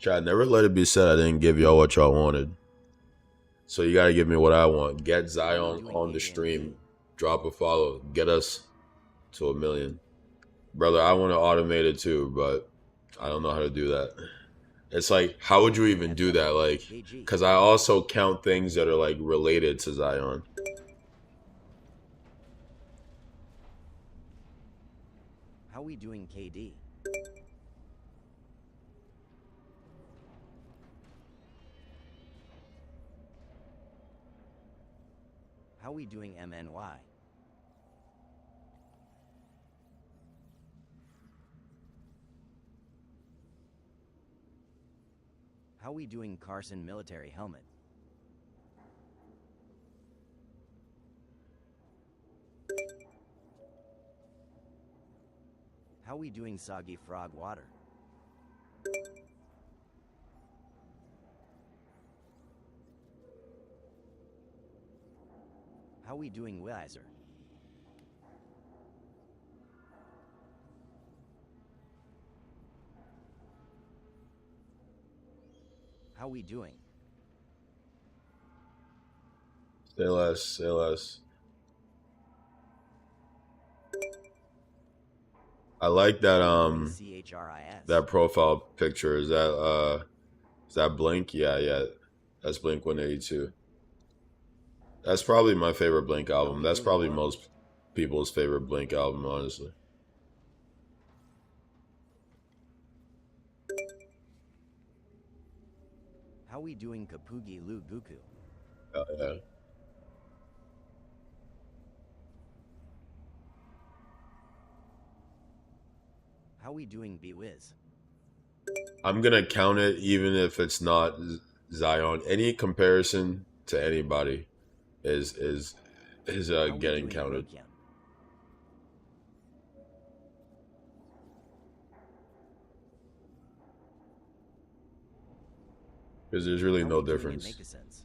Chad, never let it be said I didn't give y'all what y'all wanted. So you gotta give me what I want. Get How we Zion doing on the A and B? stream. Drop a follow. Get us to 1 million. Brother, I want to automate it too, but I don't know how to do that. It's like, how would you even do that? Like, KG. because I also count things that are like related to Zion. How we doing KD? How we doing MNY? How we doing Carson military helmet? How we doing soggy frog water? How we doing Weiser? How we doing? Say less. Say less. I like that How we doing that CHRIS? profile picture. Is that Blink? Yeah, yeah. That's Blink 182. That's probably my favorite Blink How album. we That's doing probably World? most people's favorite Blink album, honestly. How we doing Kapugi Lu Guku? Yeah. How we doing B-Wiz? I'm gonna count it even if it's not Zion. Any comparison to anybody is How we getting doing counted Grokian? because there's really How no we doing in difference. Make a Sense?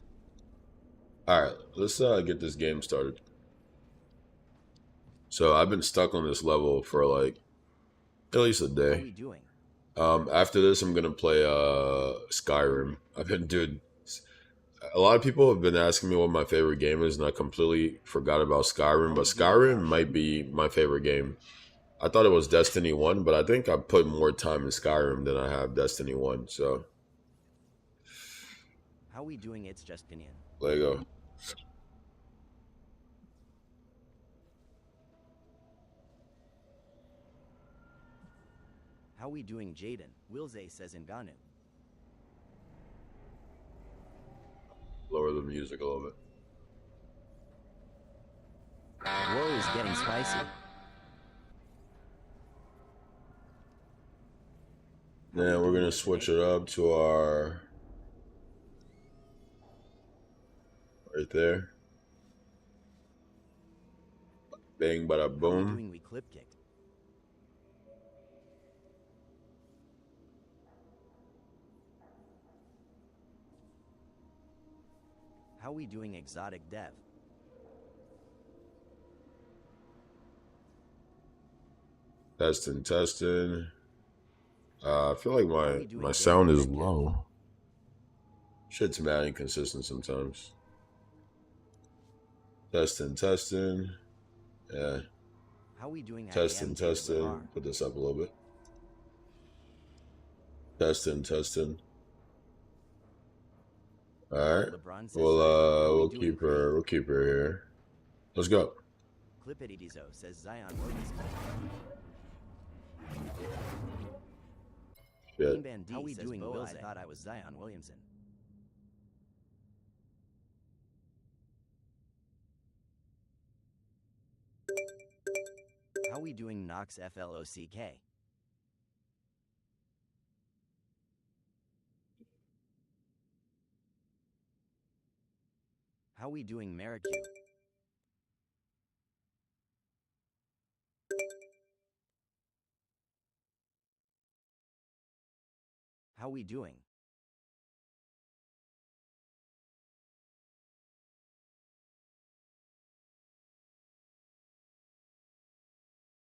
All right, let's get this game started. So I've been stuck on this level for like at least a How day. we doing? After this, I'm gonna play Skyrim. I've been dude. A lot of people have been asking me what my favorite game is, and I completely forgot about Skyrim. How But we doing Skyrim Josh? might be my favorite game. I thought it was Destiny 1, but I think I put more time in Skyrim than I have Destiny 1. So, How we doing It's Justinian? Lego. How we doing Jaden? Wilze says Nganu. Lower the music a little bit. Whoa is getting spicy. How we Then we're doing going to Resident? switch it up to our. Right there. Bang, bada How we boom. doing We Clip Kicked? How we doing Exotic Dev? Testing, testing. I feel like How we my doing David sound is Metcalf? low. Shit's mad inconsistent sometimes. Testing, testing. Yeah. How we doing I am Testing, David testing. Lavar? Put this up a little bit. Testing, testing. All right. LeBron says Zion. How we doing Craig? We'll keep her here. Let's go. Clipitidizo says Zion Williamson. Shit. Beanband D how we says doing Bo, I thought I was Zion Williamson. How we doing Knox FLOCK? How we doing Maricu? How we doing?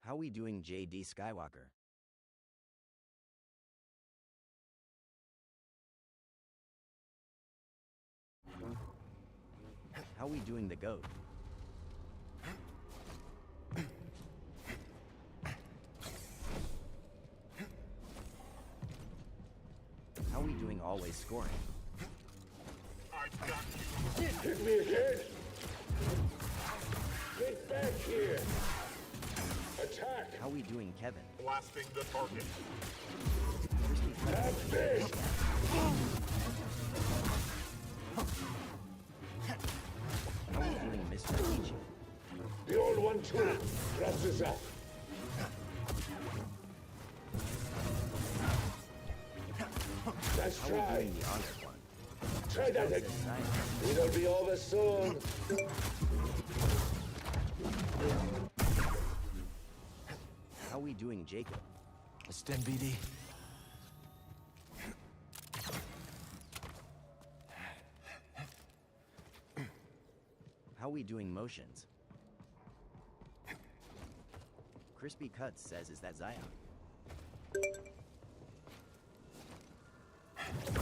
How we doing JD Skywalker? How we doing the goat? How we doing always scoring? Hit me again! Get back here! Attack! How we doing Kevin? Blasting the target. Crispy Cut Have this! How we doing Mr. Peachy? The old one too! Crosses up! Let's How we try! doing the honored one? Try that Says again! Zion. It'll be over soon! How we doing Jacob? Stem BD. How we doing motions? Crispy Cuts says, is that Zion?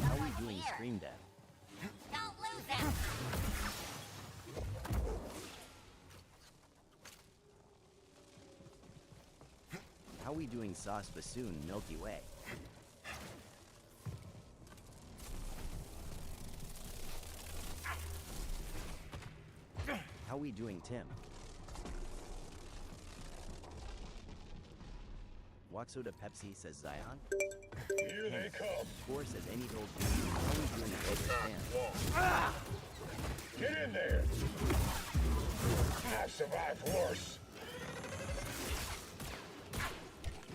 How we doing Scream Death? Don't lose it! How we doing Sauce Bassoon Milky Way? How we doing Tim? Waxoda Pepsi says Zion. Here they come! Four says any old dude. How we doing Overstand? Get in there! I've survived worse!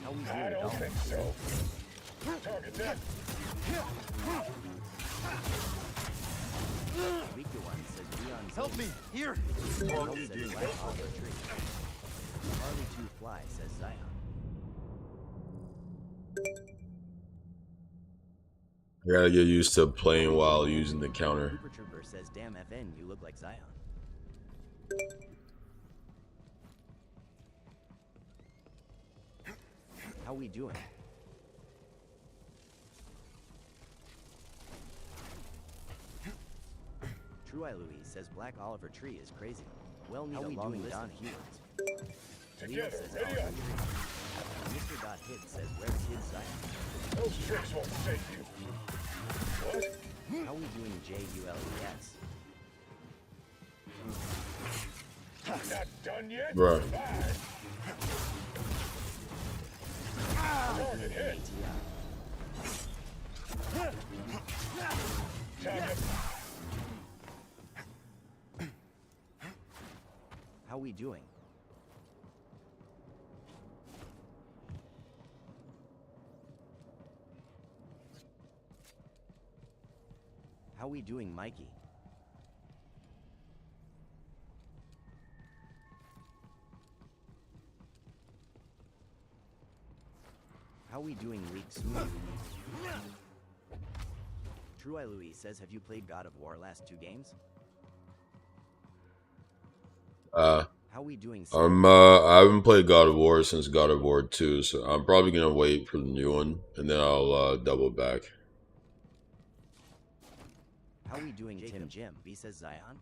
How we I doing don't Dolphin? think so. Target that! Weaker one says Leon Help me! Here! Hill says Black Olive Tree. Harley 2 Fly says Zion. I gotta get used to playing while using the counter. Super Trooper says damn FN you look like Zion. How we doing? True Eye Louise says Black Oliver Tree is crazy. Well, need how a we long doing, list of Donnie? keywords. Leo Together, says ready Oliver up! Tree. Mr. Dot Hit says where's his Zion? Those tricks won't save you! What? How we doing JULES? Not done yet? Bruh. Bye. Target hit! Target! How we doing? How we doing, Mikey? How we doing, Leak Smooth? True Eye Louise says, have you played God of War last 2 games? How we doing? I haven't played God of War since God of War 2, so I'm probably gonna wait for the new one and then I'll double back. How we doing, Tim Jim? B says Zion.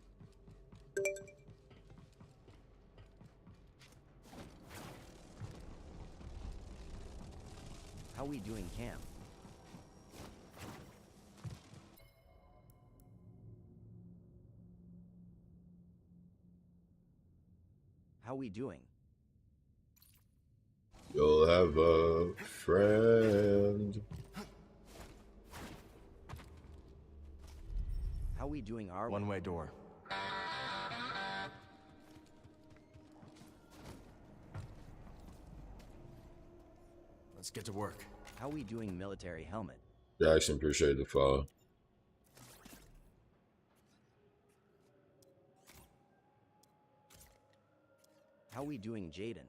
How we doing, Cam? How we doing? You'll have a friend. How we doing, our One-way door. Let's get to work. How we doing, military helmet? Jackson, appreciate the follow. How we doing, Jaden?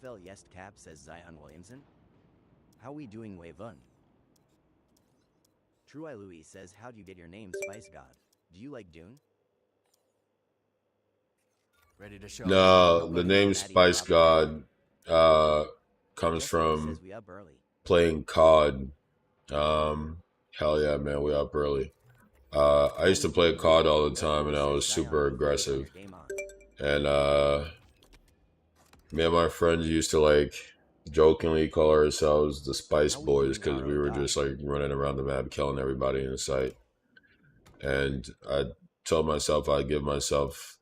FL Yes Cap says Zion Williamson. How we doing, Wavun? True Eye Louis says, how do you get your name, Spice God? Do you like Dune? Ready to show. No, the name Spice God comes Jesse from says we up early. playing COD Hell yeah, man, we up early. I used to play COD all the time, and I was super aggressive. Game on. And me and my friends used to like jokingly call ourselves the Spice Boys because we were just like running around the map, killing everybody in sight. And I told myself I'd give myself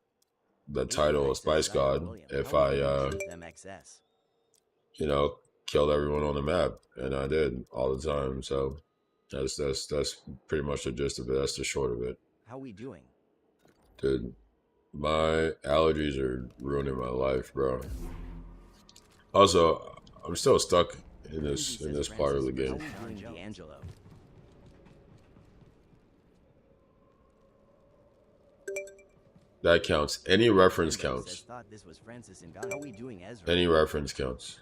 the title of Spice God if I, MXS. you know, killed everyone on the map, and I did all the time. So that's pretty much the gist of it. That's the short of it, How we doing? dude. My allergies are ruining my life, bro. Also, I'm still stuck in this part of the game. How we doing, D'Angelo? That counts. Any reference Says, counts. thought this was Francis and God. How we doing, Ezra? Any reference counts.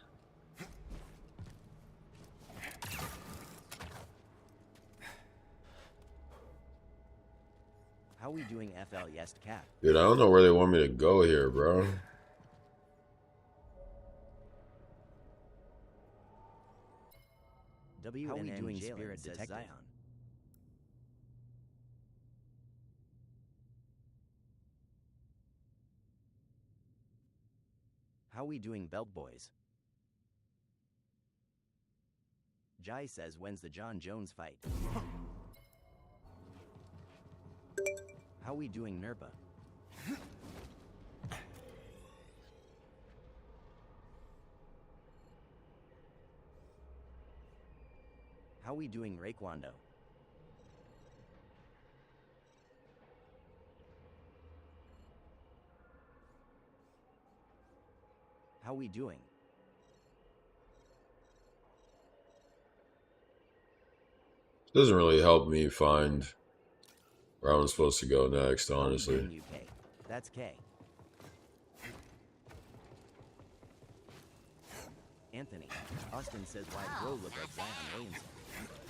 How we doing, FL Yes Cat? Dude, I don't know where they want me to go here, bro. How we doing, Spirit Detective? Zion. How we doing, Belt Boys? Jai says, when's the John Jones fight? How we doing, Nerpa? How we doing, Raekwando? How we doing? Doesn't really help me find where I'm supposed to go next, honestly. How we doing, UK? That's K. Anthony. Austin says, why bro look like Zion Williamson?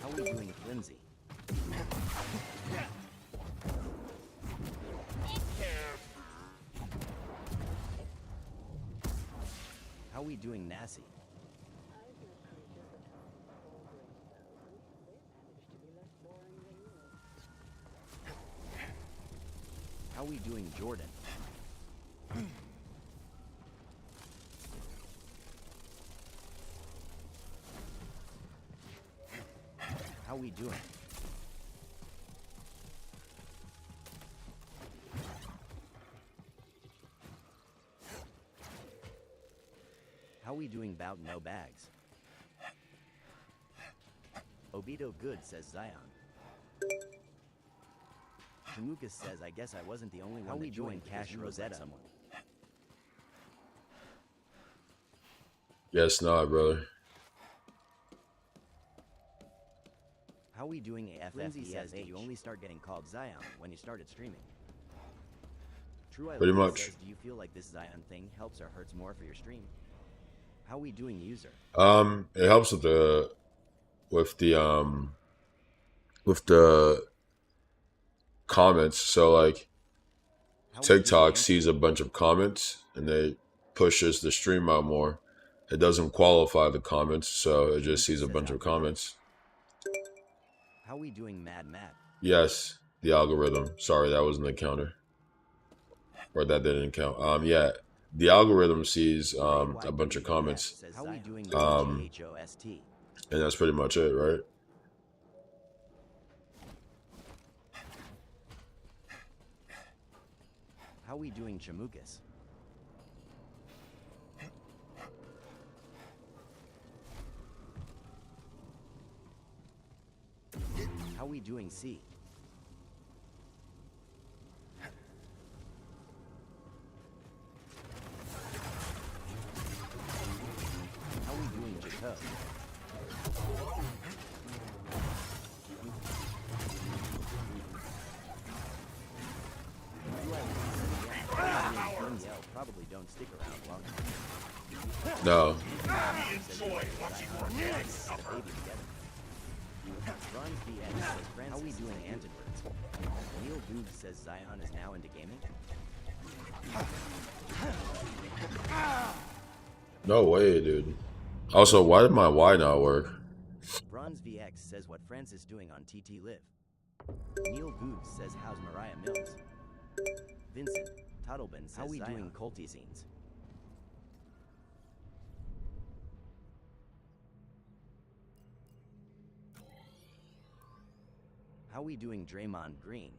How we doing, Flimsy? How we doing, Nassie? How we doing, Jordan? How we doing? How we doing bout no bags? Obito Good says Zion. Shamukas says, I guess I wasn't the only one. How we doing, Cash Rosetta? Someone. Yes, not, brother. How we doing, FFE says, did you only start getting called Zion when you started streaming? True, I Pretty much. Says, do you feel like this Zion thing helps or hurts more for your stream? How we doing, user? It helps with the comments. So like TikTok sees a bunch of comments and they pushes the stream out more. It doesn't qualify the comments, so it just sees a bunch of comments. How we doing, Mad Matt? Yes, the algorithm. Sorry, that wasn't the counter. Or that didn't count. Yeah, the algorithm sees a bunch of comments. How we doing, and that's pretty much it, right? How we doing, Chamukas? How we doing, C? How we doing, Jacob? Probably don't stick around long. No. Enjoy watching your daddy suffer. How we doing, Antibirds? Neil Boog says Zion is now into gaming. No way, dude. Also, why did my Y not work? Bronze VX says what Francis doing on TT Live. Neil Googs says how's Mariah Mills. Vincent Tuttlebin says how we doing culty scenes. How we doing Draymond Green?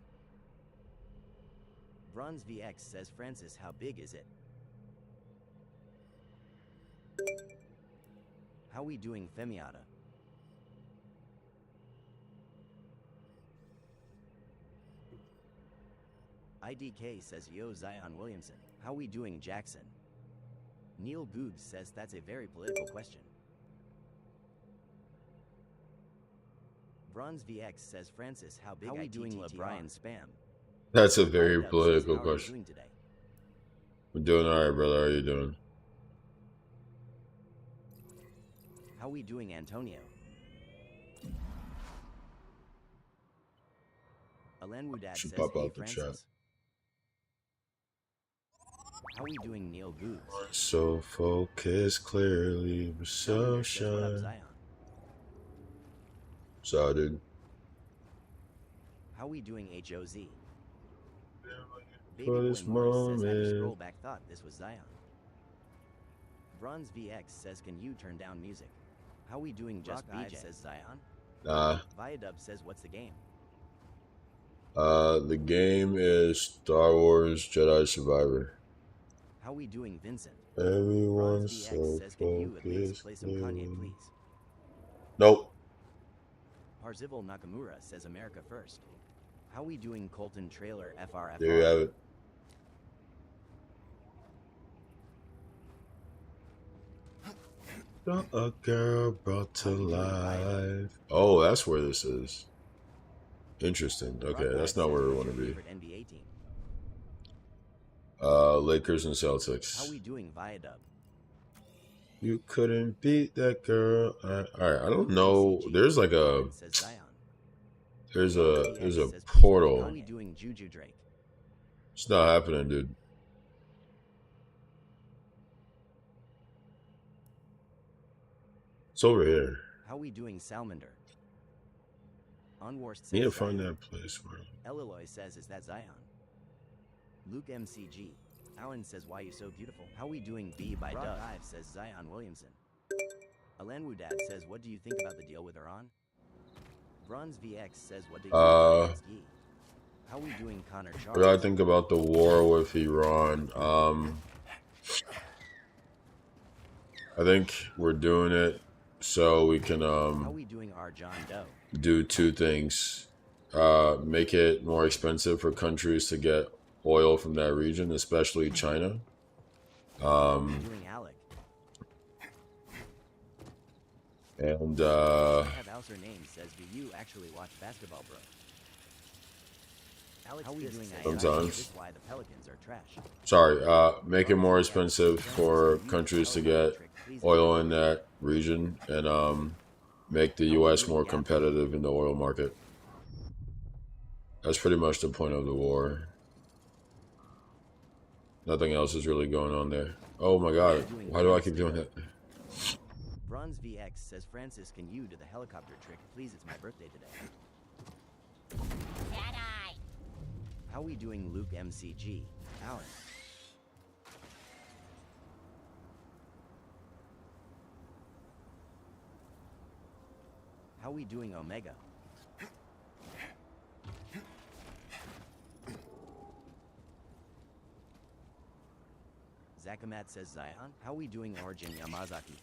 Bronze VX says Francis how big is it? How we doing Femiata? IDK says yo Zion Williamson. How we doing Jackson? Neil Googs says that's a very political question. Bronze VX says Francis how big how we doing LeBron Spam? That's a very Says, political how are you question. doing today? I'm doing all right, brother. How are you doing? How we doing Antonio? Alenwudad Should says pop hey out the chat. Francis. How we doing Neil Googs? So focused, clearly, we're so Numbers says, what up shy. Zion? So, dude. How we doing HOZ? Baby For Boy this Morris says had to moment. scroll back thought this was Zion. Bronze VX says can you turn down music? How we doing Just BJ says Zion. Nah. Viadub says what's the game? The game is Star Wars Jedi Survivor. How we doing Vincent? Everyone's Bronze VX so says can you at least focused. play some Kanye please? Nope. Parzival Nakamura says America first. How we doing Colton Trailer FRFR? There you have it. A girl brought to life. Oh, that's where this is. Interesting. Okay, that's not where we want to be. NBA team. Lakers and How Celtics. we doing Viadub? You couldn't beat that girl. All right, I don't know. There's like a Says Zion. there's a How portal. we doing Juju Drake? It's not happening, dude. It's over here. How we doing Salmander? Onworst says Need to Zion. find that place where. Eloy says is that Zion? Luke MCG. Alan says why you so beautiful? How we doing B by Doug? Dive says Zion Williamson. Alenwudad says what do you think about the deal with Iran? Bronze VX says what do you think against Yi? How we doing Connor Charles? What do I think about the war with Iran? I think we're doing it so we can How we doing our John Doe? do two things. Make it more expensive for countries to get oil from that region, especially China. How we doing Alec? And Have Ouser name says do you actually watch basketball, bro? Alex, how we doing Sometimes. This is why the Pelicans are trash. sorry, make it more expensive for countries to get oil in that region and make the US more competitive in the oil market. That's pretty much the point of the war. Nothing else is really going on there. Oh my god, why do I keep doing that? Bronze VX says Francis, can you do the helicopter trick, please? It's my birthday today. Jedi. How we doing Luke MCG? Alan. How we doing Omega? Zakamat says Zion. How we doing Origin Yamazaki?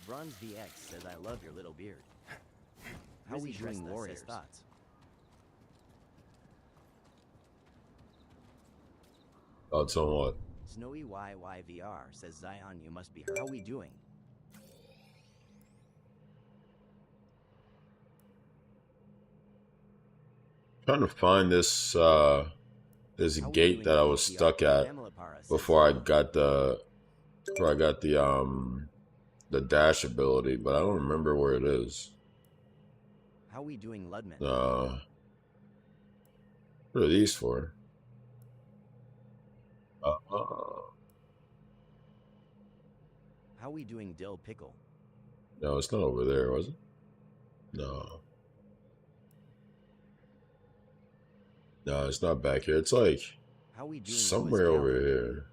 Bronze VX says I love your little beard. How we doing Warriors? Thoughts? Thoughts on what? Snowy YYVR says Zion, you must be her. How we doing? Trying to find this this How we gate doing that I was KTR? stuck at Pamela Parra says before I Zion. got the dash ability, but I don't remember where it is. How we doing Ludman? What are these for? How we doing, Dill Pickle? No, it's not over there, was it? No. No, it's not back here. It's like How we doing, somewhere Louis over Galvin? here.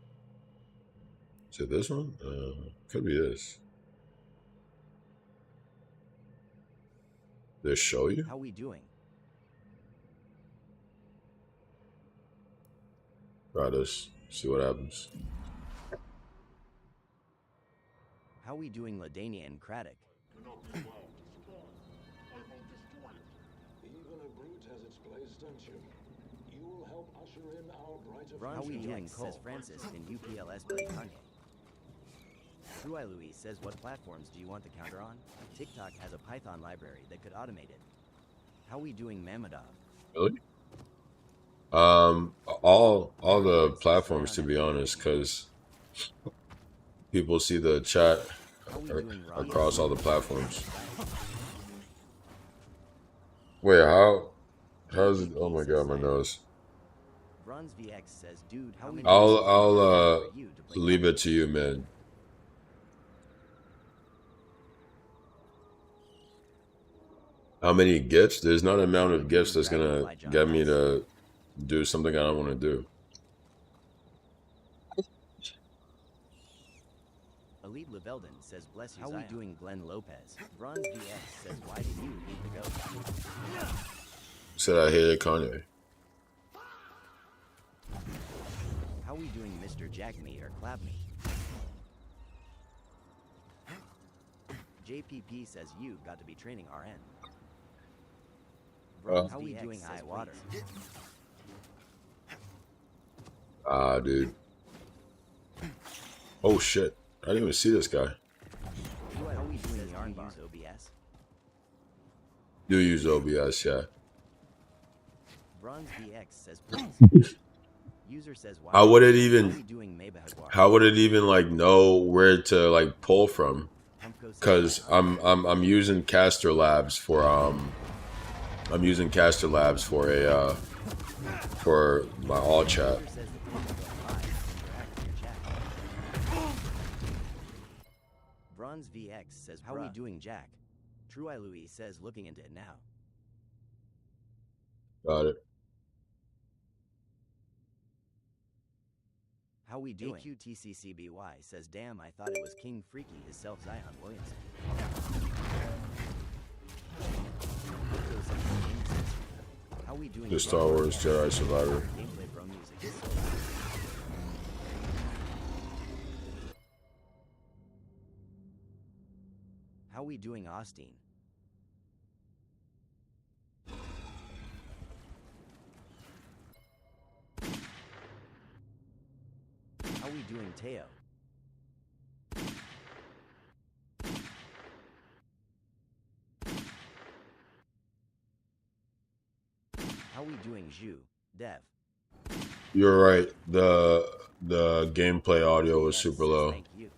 Is it this one? Could be this. Did it show you? How we doing? Try this. See what happens. How we doing, Ladania and Craddock? Even a brute has its place, don't you? You'll help usher in our brighter How we future. doing, says Francis in UPLS play Kanye. True Eye Louis says, what platforms do you want the counter on? TikTok has a Python library that could automate it. How we doing, Mamadov? Really? All the platforms, to be honest, because people see the chat How we doing, Ron? across all the platforms. Wait, how's it? Oh my god, my nose. Bronze VX says, dude, how many I'll leave it to you, man. How many gifts? There's not an amount of gifts that's gonna get me to do something I don't want to do. Elite Leveldon says, bless you. How we doing, Glenn Lopez? Bronze VX says, why do you need to go? Said I hated Kanye. How we doing, Mr. Jack Me or Clap Me? JPP says, you got to be training RN. How we doing, high water? Ah, dude. Oh shit! I didn't even see this guy. How we doing, the use OBS? Do use OBS, yeah. Bronze VX says, please. User says, why? How would it How we even? doing, Maybach? How would it even like know where to like pull from? Because I'm using Caster Labs for I'm using Caster Labs for a for my all chat. Bronze VX says, how we doing, Jack? True Eye Louis says, looking into it now. Got it. How we doing? AQTCCBY says, damn, I thought it was King Freaky, his self Zion Williamson. How we doing? The Star Wars Jedi Survivor. Gameplay Bro Music. How we doing, Austin? How we doing, Teo? How we doing, Zhu? Dev. You're right. The gameplay audio was Yes, super says low. Thank you.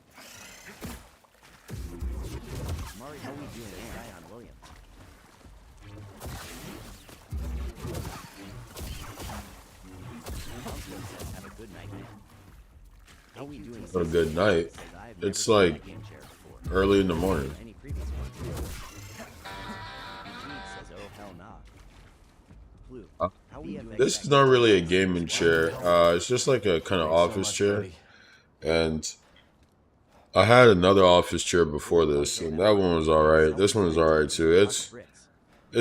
Mari, how we doing, Zion Williams? Pumpkin says, have a good night, man. How we doing? What a good night. Says, I've never It's seen like that game chair before. early in the morning. Any previous ones? Eugene says, oh hell nah. Blue. How we doing? This is not really a gaming chair. It's just like a kind of office chair. And I had another office chair before this, and that one was alright. This one is alright too. It's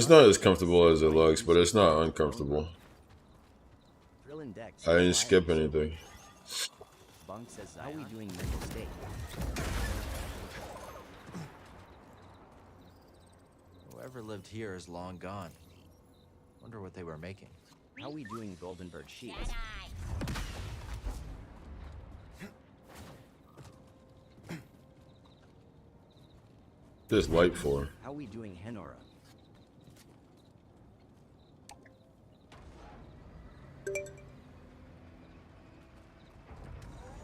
not as comfortable as it looks, but it's not uncomfortable. I didn't skip anything. Bunk says, how we doing, mental state? Whoever lived here is long gone. Wonder what they were making. How we doing, Goldenberg Sheets? Jedi. This light for. How we doing, Henora?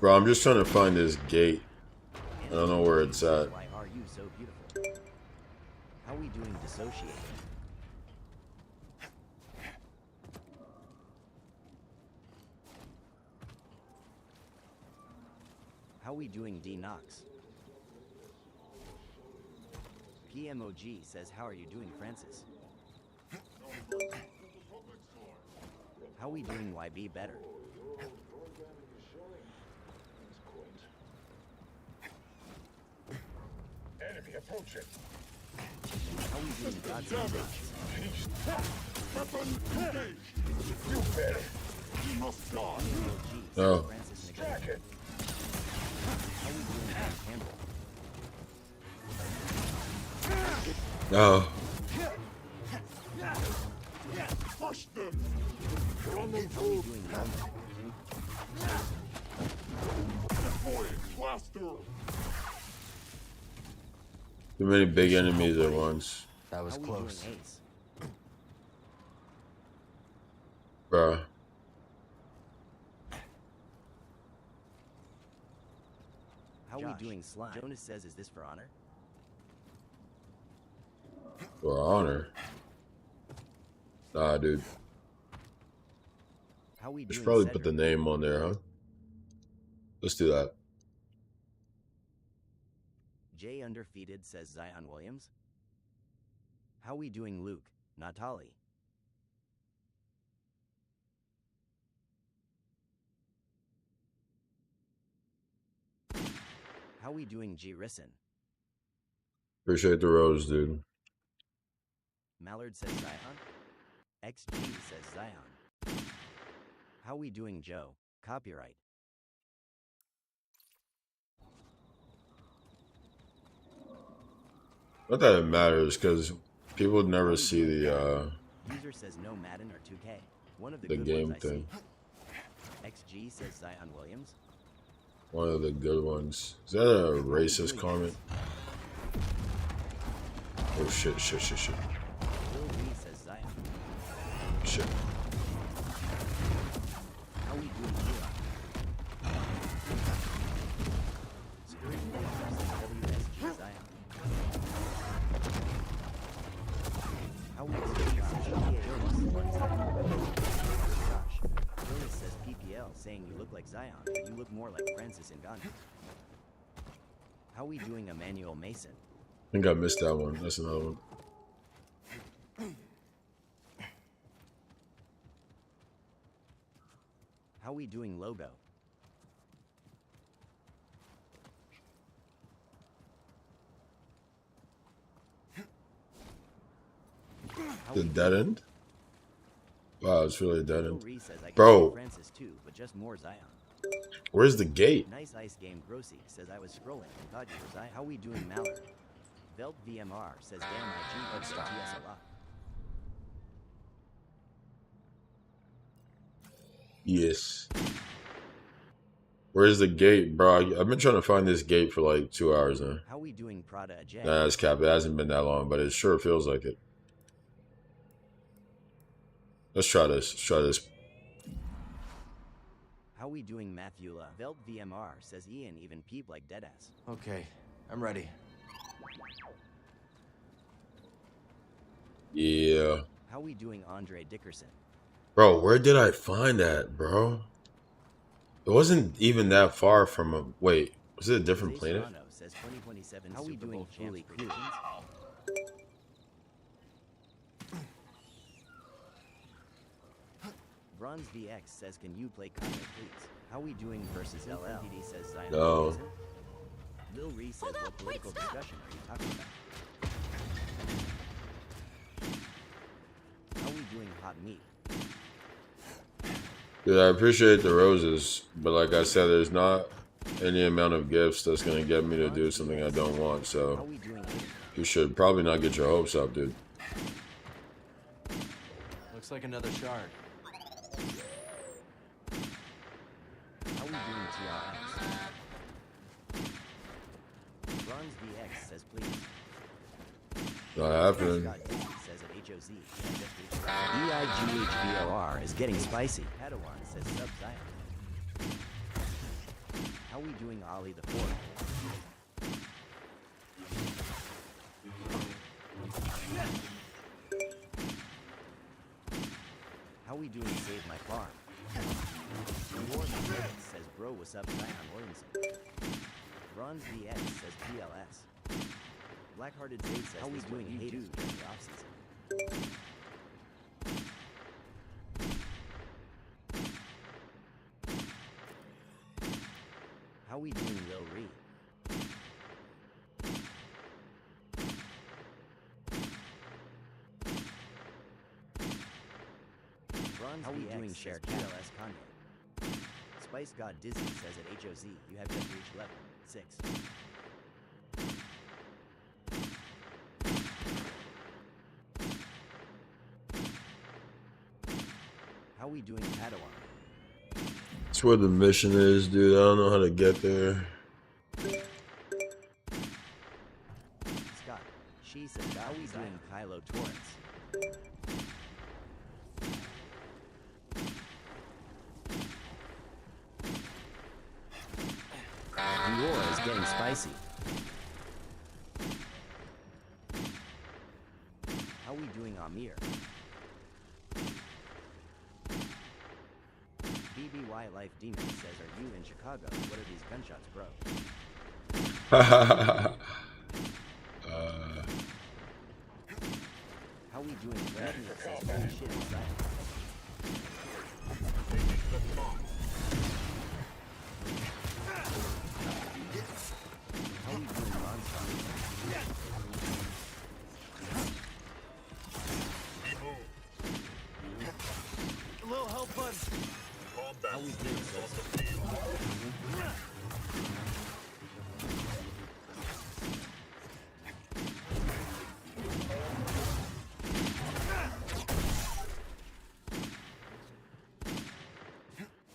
Bro, I'm just trying to find this gate. I don't know where it's at. Why are you so beautiful? How we doing, dissociating? How we doing, D Knox? PMOG says, how are you doing, Francis? How we doing, YB better? Enemy approaching. How we doing, God's Gods? Weapon engaged. You better. You must die. PMOG says, Oh. Francis Track McGregor. it. How we doing, Dan Campbell? No. Crush them. Run them How we through. doing, Roman? Deploying blaster. Too many big enemies at once, That was How we close. doing, Ace? bruh. How we doing, Slime? Jonas says, is this for honor? For honor. Nah, dude. How we We doing, should probably put the Cedric? name on there, huh? Let's do that. Jay Undefeated says, Zion Williams. How we doing, Luke? Natali. How we doing, G. Risson? Appreciate the rose, dude. Mallard says Zion. XG says Zion. How we doing, Joe? Copyright. Not that it matters, because people would never see the User says no Madden or 2K. One of the the good game ones I thing. see. XG says Zion Williams. One of the good ones. Is that a racist comment? Oh shit, shit, shit, shit. Bill Lee says Zion. Shit. How we doing, Eli? Spirit Warrior says WSG Zion. How we doing, Josh? Jonas says PPL, saying you look like Zion, but you look more like Francis Ngannou. How we doing, Emmanuel Mason? I think I missed that one. That's another one. How we doing, Logo? How The we dead doing? end? Wow, it's really a dead Bill end. Ree says I can Bro. see Francis too, but just more Zion. Where's the gate? Nice ice game. Grossi says I was scrolling and thought you were Zion. How we doing, Mallard? Velt VMR says damn my G loves the TS a lot. Yes. Where's the gate, bro? I've been trying to find this gate for like 2 hours now. How we doing, Prada J? Nah, it's cap. It hasn't been that long, but it sure feels like it. Let's try this. Let's try this. How we doing, Matthewla? Velt VMR says Ian even peep like deadass. Okay, I'm ready. Yeah. How we doing, Andre Dickerson? Bro, where did I find that, bro? It wasn't even that far from a... Wait, was it a different Zay planet? Serrano says 2027 How we Super doing, Bowl Julie champs predictions. Bronze VX says, can you play Kanye, please? How we doing versus LL? DD says Zion No. Williamson. Lil Ree says, Hold what up, political wait, stop. discussion are you talking about? How we doing, Hot Meat? Dude, I appreciate the roses, but like I said, there's not any amount of gifts that's gonna get me to do something I don't want, How so we doing, you should probably not get your hopes up, dude. Looks like another shard. How we doing, TRX? Bronze VX says, please. Not happening. Scott Dizzy says at HOZ. EIGHVOR is getting spicy. Padawan says sub Zion. How we doing, Ollie the Fourth? How we doing, Save My Farm? War says, bro, what's up, Zion Williamson? Bronze VX says PLS. Blackhearted Zay says, how we doing haters during the off-season? How we doing, Lil Ree? Bronze how we doing, Share TLS Kanye? Spice God Dizzy says at HOZ, you have just reached level 6. How we doing, Padawan? That's where the mission is, dude. I don't know how to get there. Scott, she says, how we doing, Kylo Torrance? Dior is getting spicy. How we doing, Amir? BBY Life Demon says, are you in Chicago? What are these gunshots, bro? How we doing, Brad? Says, holy shit, inside. How we doing, Monster? A little help, bud. How we doing, sis?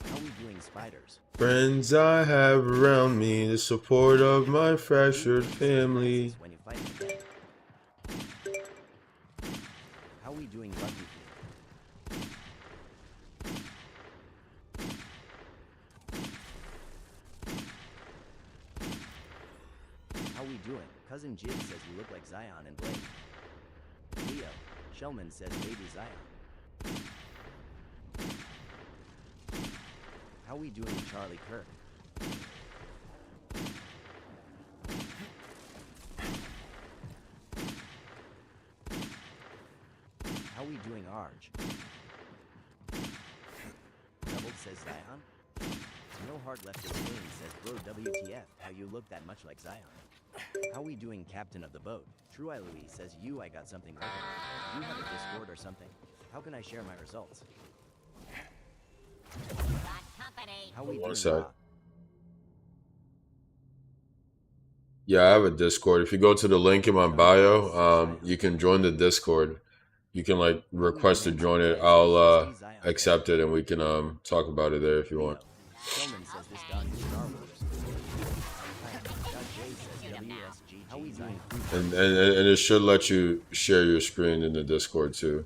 How we doing, spiders? Friends I have around me, the support of my fractured family. When you fight the dead. How we doing, Lucky Feet? How we doing? Cousin Jib says you look like Zion and Blake. Leo, Shellman says baby Zion. How we doing, Charlie Kirk? How we doing, Arj? Doubled says Zion. No heart left in game says bro WTF. How you look that much like Zion? How we doing, Captain of the Boat? True I Louis says I got something right. Do you have a Discord or something? How can I share my results? Got company. How we One doing, sec. Rob? Yeah, I have a Discord. If you go to the link in my bio, you can join the Discord. You can like request to join it. I'll accept it and we can talk about it there if you want. Shellman says this dog is Star Wars. Jay says WSG. How we doing? And it should let you share your screen in the Discord too.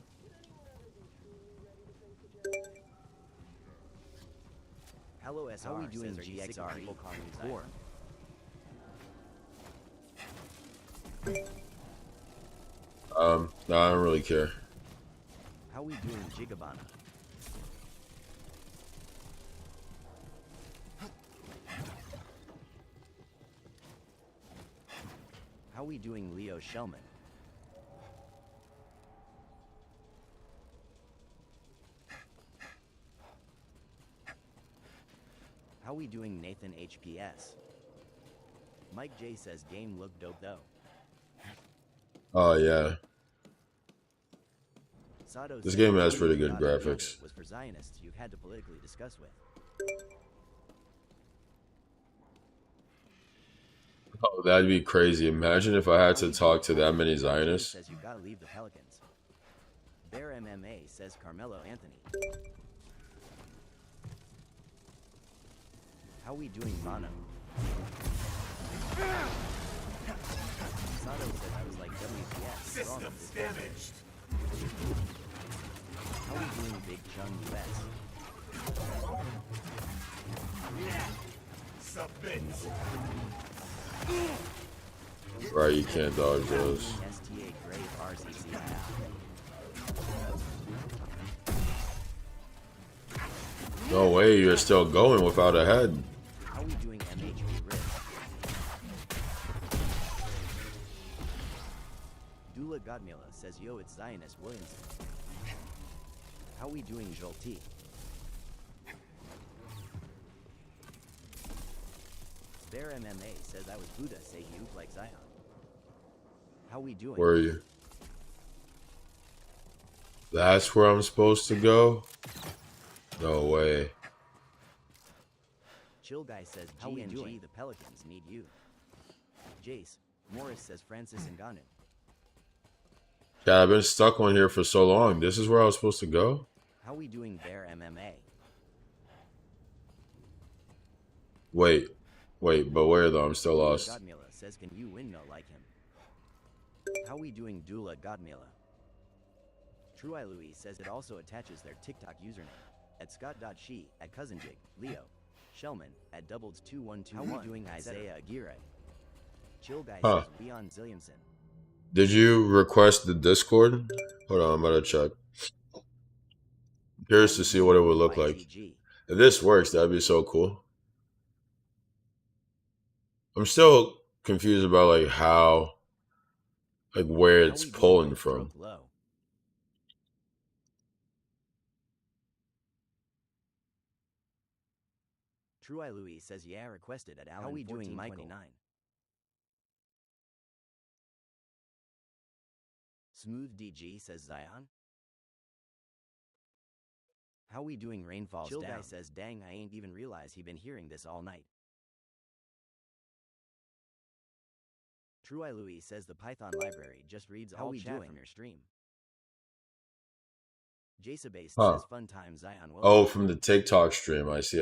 Hello SR. How we doing, GXR? People call me Zor. No, I don't really care. How we doing, Gigabana? How we doing, Leo Shellman? How we doing, Nathan HPS? Mike J says game looked dope though. Oh yeah, Sato this says, game has "Who pretty you good thought of graphics. was for Zionists you've had to politically discuss with. Oh, that'd be crazy. Imagine if I had to talk to that many Zionists. Says you gotta leave the Pelicans. Bear MMA says Carmelo Anthony. How we doing, Mono? Sato says I was like WTF. Systems damaged. How we doing, Big Chung US? Submit. Right, you can't dodge those. STA Grave RCC. No way, you're still going without a head. How we doing, MHB Rift? Godmila says yo it's Zionist Williamson. How we doing Jolty? Bear MMA says I was Buddha say he looked like Zion. How we doing? Where are you? That's where I'm supposed to go? No way. Chill Guy says G&G the Pelicans need you. Jace, Morris says Francis Ngannou. Yeah, I've been stuck on here for so long. This is where I was supposed to go? How we doing Bear MMA? Wait, but where though? I'm still lost. Godmila says can you windmill like him? How we doing Dula Godmila? True Eye Louis says it also attaches their TikTok username at Scott.she, at CousinJig, Leo, Shellman, at Doubles2121. How we doing Isaiah Aguirre? Chill Guy says Leon Zilliamson. Did you request the Discord? Hold on, I'm about to check. Curious to see what it would look like. If this works, that'd be so cool. I'm still confused about like how, like where it's pulling from. True Eye Louis says yeah requested at Alan. How we doing Michael? Smooth DG says Zion. How we doing Rainfalls Chill Down? Guy says dang I ain't even realize he been hearing this all night. True Eye Louis says the Python library just reads all chat from your stream. Jasabase says fun time Zion Williams. Oh, from the TikTok stream. I see.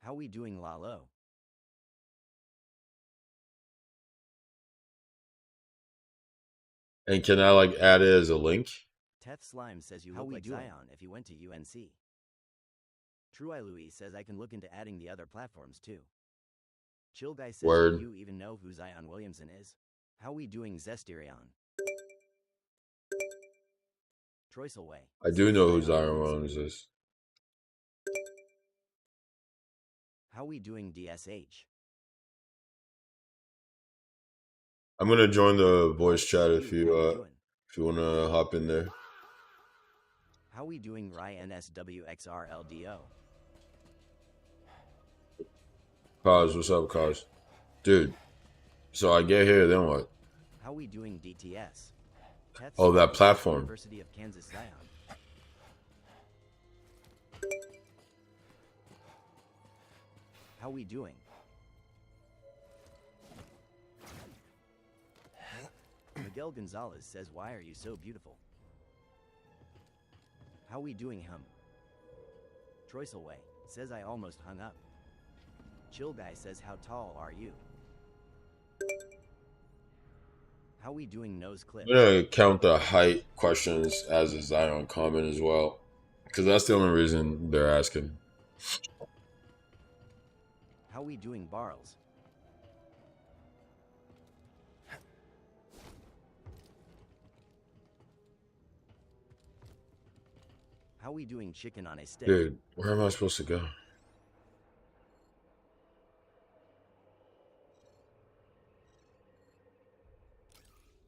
How we doing Lalo? And can I like add it as a link? Teth Slime says you look like Zion if you went to UNC. True Eye Louis says I can look into adding the other platforms too. Chill Guy says do you even know who Zion Williamson is? How we doing Zesterion? Troyselway. I do know who Zion Williamson is. How we doing DSH? I'm gonna join the voice chat if you wanna hop in there. How we doing Ryan SWXRLDO? Cause, what's up, Cause? Dude, so I get here, then what? How we doing DTS? Oh, that platform. University of Kansas Zion. How we doing? Miguel Gonzalez says why are you so beautiful? How we doing hum? Troyselway says I almost hung up. Chill Guy says how tall are you? How we doing nose clip? I'm gonna count the height questions as a Zion comment as well, because that's the only reason they're asking. How we doing Barles? How we doing chicken on a stick? Dude, where am I supposed to go?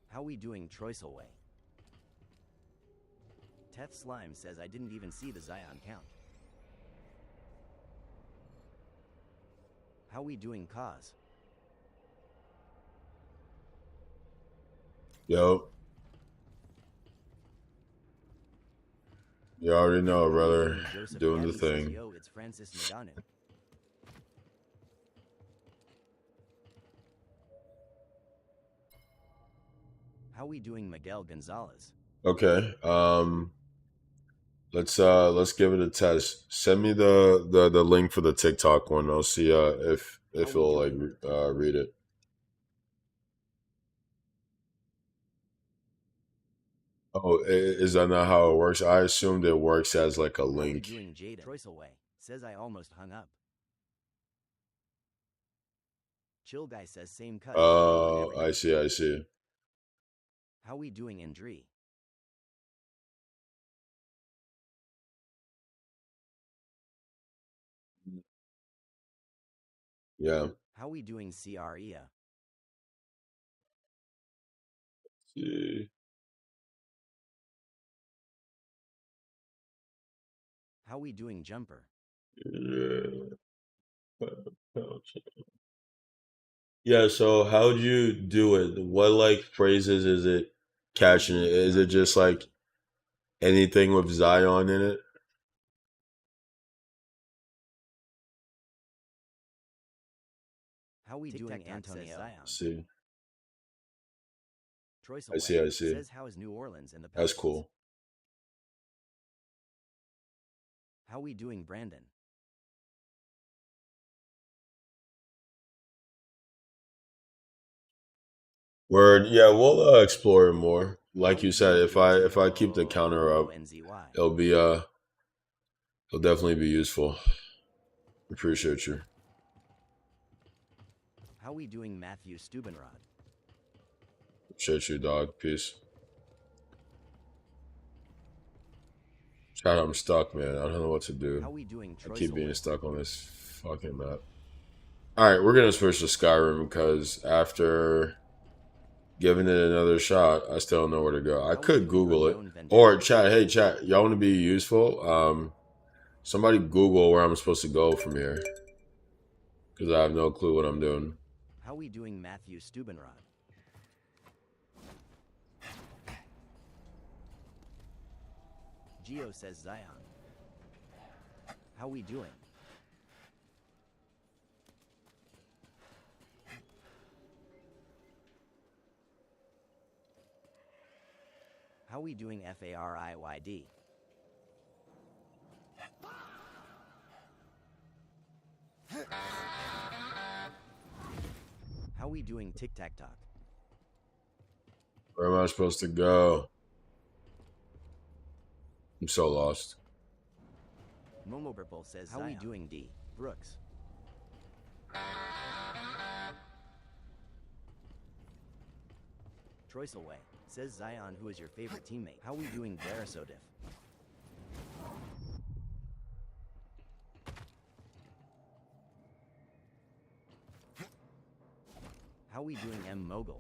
How we doing Troyselway? Teth Slime says I didn't even see the Zion count. How we doing Cause? Yo. You already know, brother. Doing the thing. Says, yo, it's Francis Ngannou. How we doing Miguel Gonzalez? Okay. Let's give it a test. Send me the link for the TikTok one. I'll see if it'll like read it. Oh, is that not how it works? I assumed it works as like a link. How we doing Jaden? Troyselway says I almost hung up. Chill Guy says same cut. Oh, I see. How we doing Indri? Yeah. How we doing Crea? see. How we doing, Jumper? Yeah. Yeah, so how'd you do it? What like phrases is it catching it? Is it just like anything with Zion in it? How we doing, Antonio? Zion. See. Troy's I see, away. I see. Says how is New Orleans and the That's Pelicans? cool. How we doing, Brandon? Word, yeah, we'll explore it more. Like you said, if I keep the counter up, NZY. it'll be it'll definitely be useful. Appreciate you. How we doing, Matthew Stubenrod? Appreciate you, dog. Peace. Chat, I'm stuck, man. I don't know what to do. How we doing, I Troy? keep being stuck on this fucking map. Alright, we're gonna switch to Skyrim because after giving it another shot, I still don't know where to go. I could Google it. Or chat, hey chat, y'all wanna be useful? Somebody Google where I'm supposed to go from here. Because I have no clue what I'm doing. How we doing, Matthew Stubenrod? Geo says Zion. How we doing? How we doing, FARIYD? How we doing, Tic Tac Talk? Where am I supposed to go? I'm so lost. Momo Purple says how we doing, D? Brooks. Troy's away. Says Zion, who is your favorite teammate? How we doing, Verisodif? How we doing, M Mogul?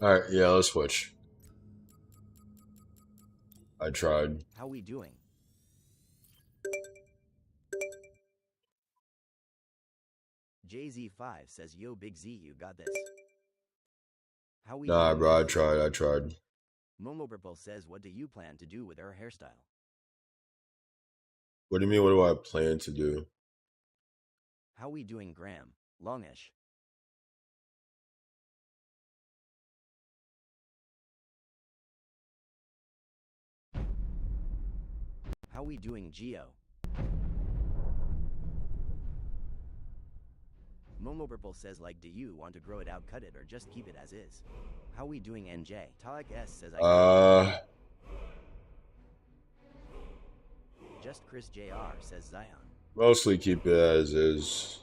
Alright, yeah, let's switch. I tried. How we doing? JZ5 says, yo, Big Z, you got this. How we Nah, doing, bro, I Matthew? tried. Momo Purple says, what do you plan to do with her hairstyle? What do you mean, what do I plan to do? How we doing, Graham? Longish. How we doing, Geo? Momo Purple says, like, do you want to grow it out, cut it, or just keep it as is? How we doing, NJ? Talik S says, Just Chris JR says Zion. Mostly keep it as is.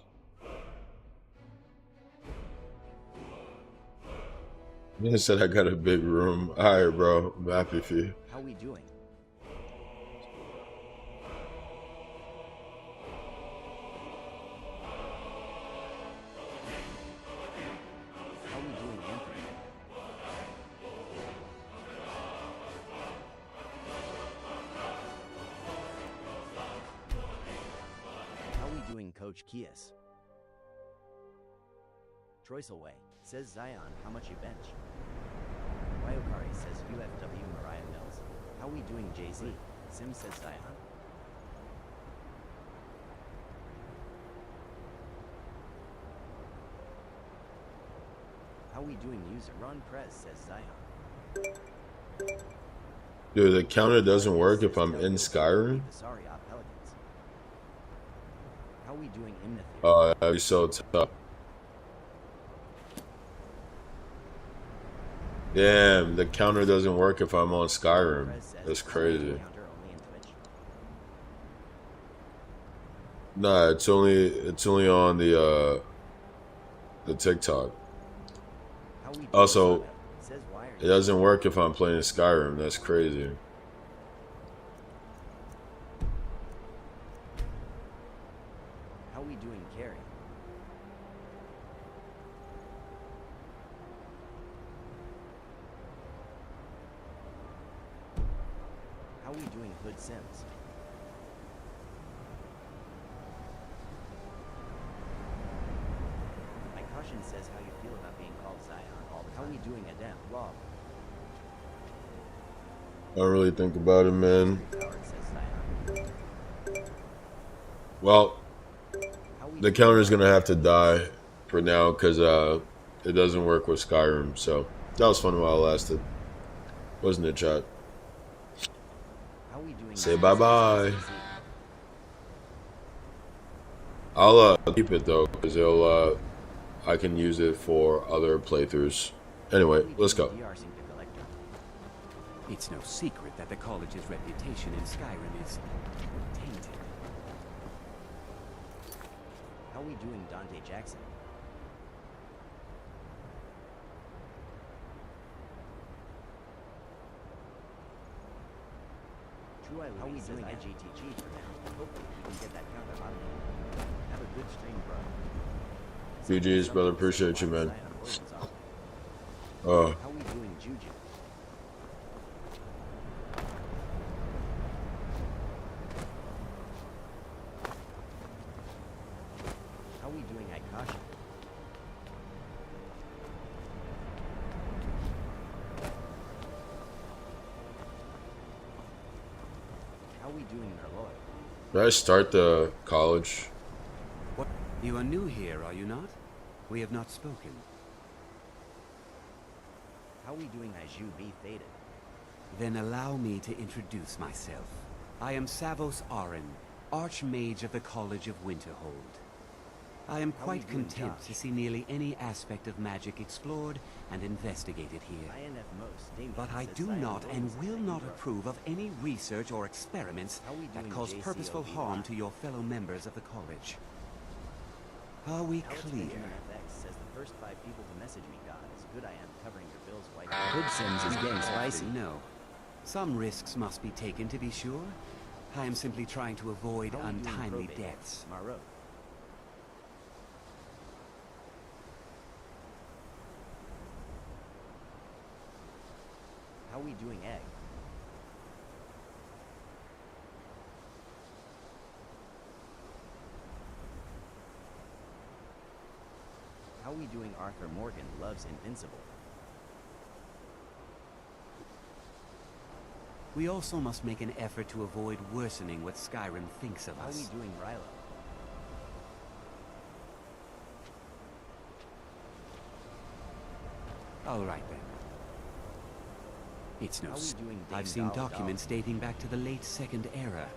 You said I got a big room. Alright, bro. I'm happy for you. How we doing? How we doing, Anthony? How we doing, Coach Kias? Troy's away. Says Zion, how much you bench? Ryokari says UFW Mariah Mills. How we doing, Jay-Z? Sim says Zion. How we doing, user? Ron Prez says Zion. Dude, the counter doesn't work if I'm in Skyrim? Sorry, Pelicans. How we doing, Imnath? Oh, that'd be so tough. Damn, the counter doesn't work if I'm on Skyrim. That's crazy. Nah, it's only on the TikTok. Also, it doesn't work if I'm playing Skyrim. That's crazy. How we doing, Carrie? How we doing, Hood Sims? My caution says how you feel about being called Zion all the time. How we doing, Adem? Rob. I don't really think about it, man. Howard says Zion. Well, How we the doing, counter's Rob? gonna have to die for now because it doesn't work with Skyrim. So that was fun while it lasted, wasn't it, chat? How we doing? Say bye-bye. I'll keep it though because it'll I can use it for other playthroughs. Anyway, let's go. It's no secret that the college's reputation in Skyrim is tainted. How we doing, Dante Jackson? True, how we doing, IGTG for now? Hopefully we can get that counter out of you. Have a good stream, bro. GG's, brother. Appreciate you, man. How we doing, Juju? How we doing, Akashi? How we doing, Nerloy? Did I start the college? What? You are new here, are you not? We have not spoken. How we doing, Iju B Faded? Then allow me to introduce myself. I am Savos Arin, Archmage of the College of Winterhold. I am How we quite doing, content Josh? to see nearly any aspect of magic explored and investigated here. INF Most, Damien But I says do Zion not and Williamson, will thank you, not bro. approve of any research or experiments How we that doing, cause purposeful JCOBY? harm to your fellow members of the college. Are we Alex clear? Benjamin FX says the first 5 people to message me got as good I am covering your bills white. Hood Sims is getting spicy. No. Some risks must be taken to be sure. I am simply trying to avoid How we doing, untimely Probate? deaths. Maro. How we doing, Egg? How we doing, Arthur Morgan loves Invincible? We also must make an effort to avoid worsening what Skyrim thinks of How we us. doing, Rilo? All right then. It's no How we s- doing, I've Dame seen Dollar documents dating back to the late Second Era.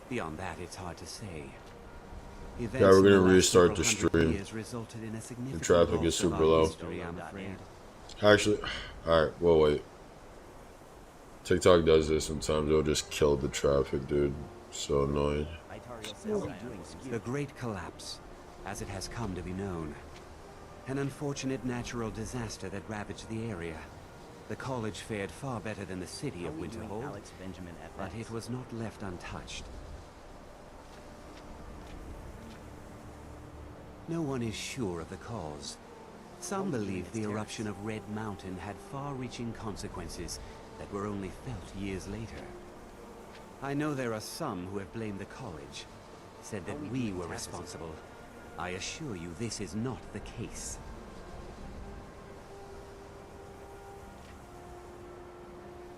Beyond that, it's hard to say. Events we're in the gonna last restart the several hundred stream. years resulted in a significant traffic loss is of super our low. history, I'm afraid. Actually, all right. Well, wait. TikTok does this sometimes. It'll just kill the traffic, dude. So annoying. Itariel says How we doing, Skew? The Great Collapse, as it has come to be known. An unfortunate natural disaster that ravaged the area. The college fared far better than the city How of we doing, Winterhold, Alex Benjamin FX? but it was not left untouched. No one is sure of the cause. Some believe the eruption of Red Mountain had far-reaching consequences that were only felt years later. I know there are some who have blamed the college, said that we were responsible. I assure you this is not the case.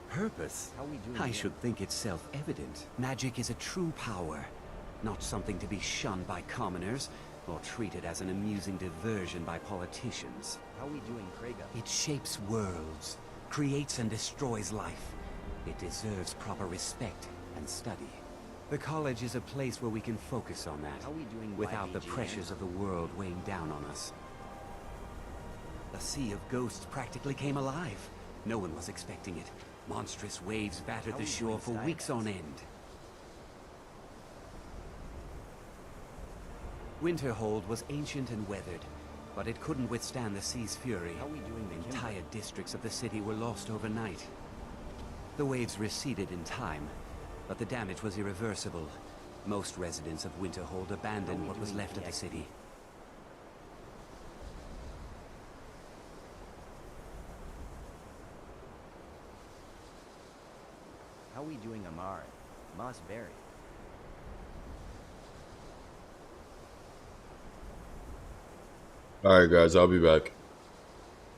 Purpose? How we doing, I Ian? should think it's self-evident. Magic is a true power, not something to be shunned by commoners or treated as an amusing diversion by politicians. How we doing, Krega? It shapes worlds, creates and destroys life. It deserves proper respect and study. The college is a place where we can focus on that, How we doing, without the YBG? pressures of the world weighing down on us. The Sea of Ghosts practically came alive. No one was expecting it. Monstrous waves battered How the we shore doing, for Sky weeks Guys? on end. Winterhold was ancient and weathered, but it couldn't withstand the sea's fury. How we doing, the Entire districts of the city were lost overnight. The waves receded in time, but the damage was irreversible. Most residents of Winterhold abandoned what was doing, left of the PX? city. How we doing, Amari? Moss Berry. Alright, guys, I'll be back.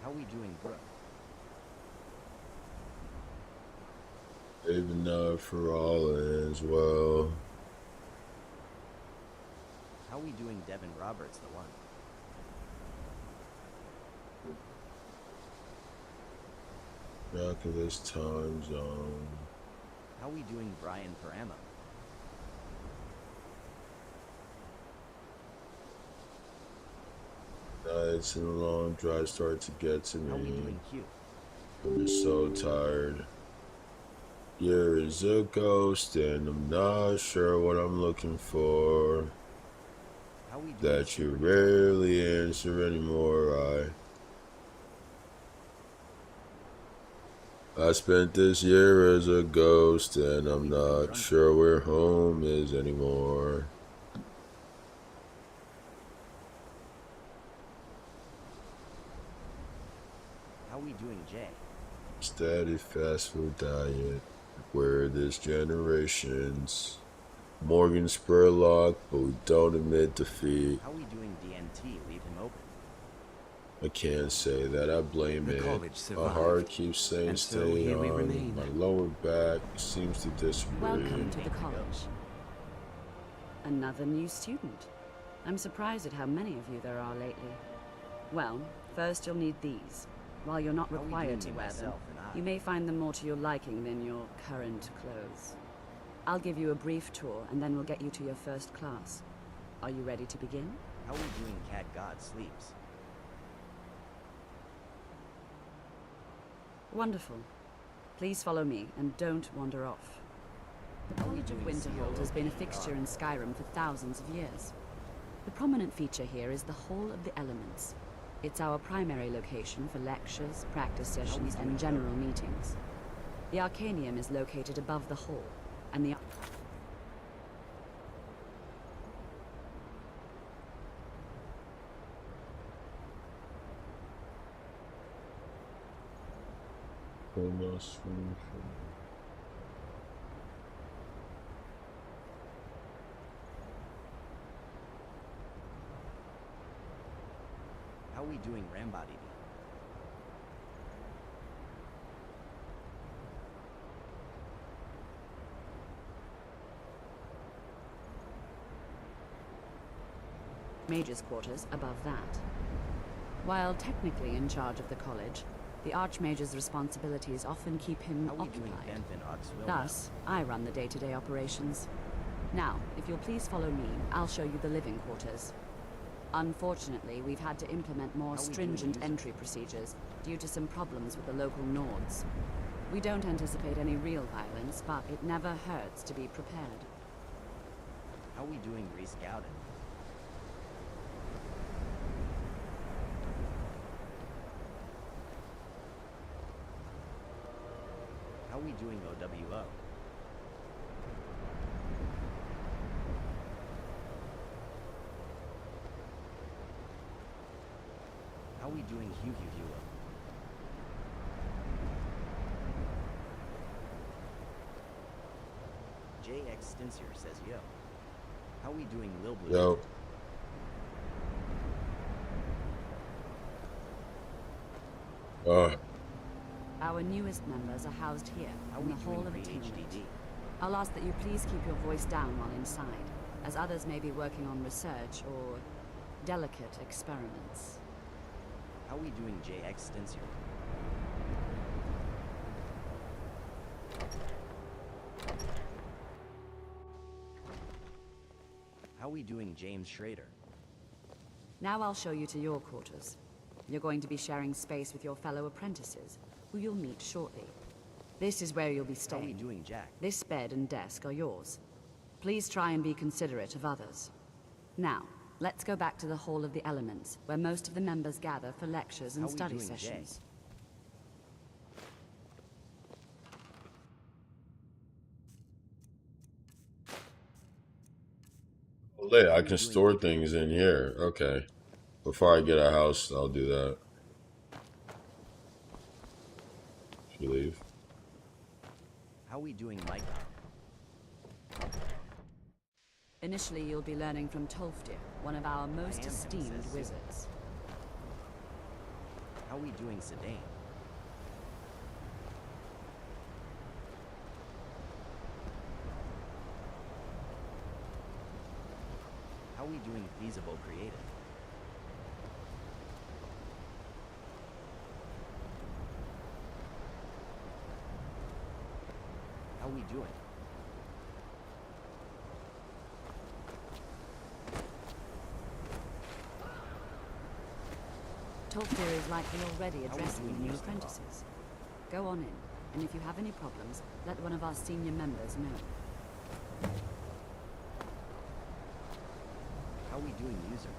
How we doing, Brooke? Even for all as well. How we doing, Devin Roberts, the one? Back in this time zone. How we doing, Brian Paramo? Nights and a long drive start to get to How we me. doing, Q? I'm just so tired. There is a ghost and I'm not sure what I'm looking for. How we doing, That you Super rarely answer anymore. I spent this year as a ghost and I'm not sure where home is anymore. How we doing, Jay? Steady fast food diet. Where this generation's Morgan Spurlock, but we don't admit defeat. How we doing, DNT? Leave him open. I can't say that, I blame The it. college My survived, heart keeps saying and so stay here we on. remain. My lower back seems to disagree. Welcome to the college. Another new student. I'm surprised at how many of you there are lately. Well, first you'll need these. While you're not How we required to doing, wear them, myself and I? you may find them more to your liking than your current clothes. I'll give you a brief tour, and then we'll get you to your first class. Are you ready to begin? How we doing, Cat God Sleeps? Wonderful. Please follow me, and don't wander off. The College of Winterhold has been a fixture in Skyrim for thousands of years. The prominent feature here is the Hall of the Elements. It's our primary location for lectures, practice sessions, and general meetings. The Arcanium is located above the hall, and the... How we doing, Rambody? Mage's quarters above that. While technically in charge of the college, the Archmage's responsibilities often keep him How we doing, occupied. Benfin Oxwell? Thus, I run the day-to-day operations. Now, if you'll please follow me, I'll show you the living quarters. Unfortunately, we've had to implement more How we doing, stringent user? entry procedures due to some problems with the local Nords. We don't anticipate any real violence, but it never hurts to be prepared. How we doing, Reese Gowden? How we doing, OWO? How we doing, Hugh Hugh Hugh? JX Stinsier says yo. How we doing, Lil Blue? Yo. Our newest members are housed here, How in we the doing, Hall of Atonement. HDD? I'll ask that you please keep your voice down while inside, as others may be working on research or delicate experiments. How we doing, JX Stinsier? How we doing, James Schrader? Now I'll show you to your quarters. You're going to be sharing space with your fellow apprentices, who you'll meet shortly. This is where you'll be How we staying. doing, Jack? This bed and desk are yours. Please try and be considerate of others. Now, let's go back to the Hall of the Elements, where most of the members gather for lectures and How we study doing, Jay? sessions. Lit, I can store things in here. Okay. Before I get a house, I'll do that. Should we leave? How How we doing, Micah? Initially, you'll be learning from Tolfdir, one of our most am, esteemed says Sue. wizards. How we doing, Sedaine? How we doing, feasible creative? How we doing? Tolfdir is likely already How we addressing doing, the new Mr. Bob? apprentices. Go on in, and if you have any problems, let one of our senior members know. How we doing, user?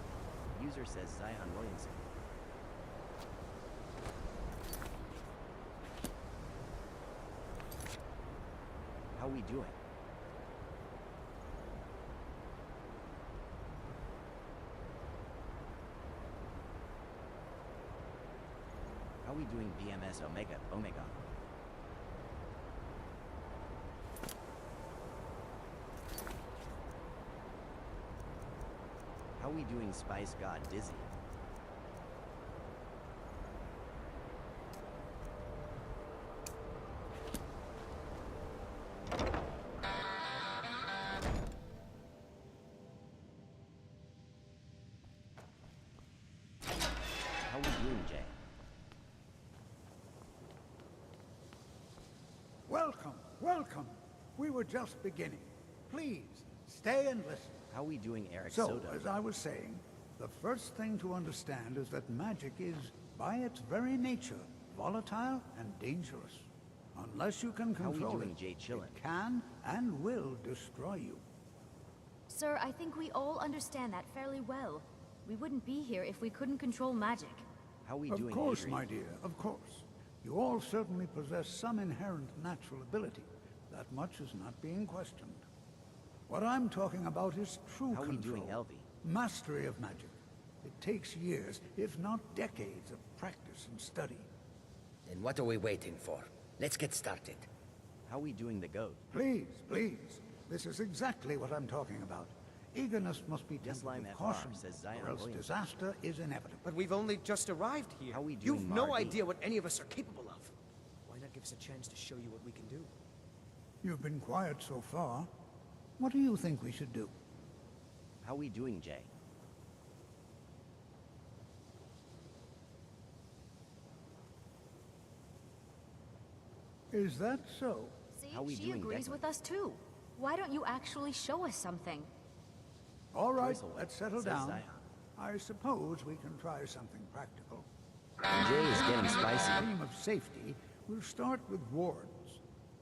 User says Zion Williamson. How we doing? How we doing, BMS Omega? Omega. How we doing, Spice God Dizzy? How we doing, Jay? Welcome, welcome. We were just beginning. Please, stay and listen. How we doing, Eric So, Soto? as I was saying, the first thing to understand is that magic is, by its very nature, volatile and dangerous. Unless you can How we control doing, it, Jay Chillin? it can and will destroy you. Sir, I think we all understand that fairly well. We wouldn't be here if we couldn't control magic. How we Of doing, course, Adrian? my dear, of course. You all certainly possess some inherent natural ability. That much is not being questioned. What I'm talking about is true How we control. doing, Elvie? Mastery of magic. It takes years, if not decades, of practice and study. Then what are we waiting for? Let's get started. How we doing, the goat? Please, please. This is exactly what I'm talking about. Eagerness must be tempered Slime with FR caution, says Zion or else Williams. disaster is inevitable. But we've only just arrived here. How we doing, You've no Marty? idea what any of us are capable of. Why not give us a chance to show you what we can do? You've been quiet so far. What do you think we should do? How we doing, Jay? Is that so? See, How we she doing, agrees Declan? with us too. Why don't you actually show us something? All right, Drizzle, let's settle says down. Zion. I suppose we can try something practical. Jay is getting In the spicy. theme of safety, we'll start with wards.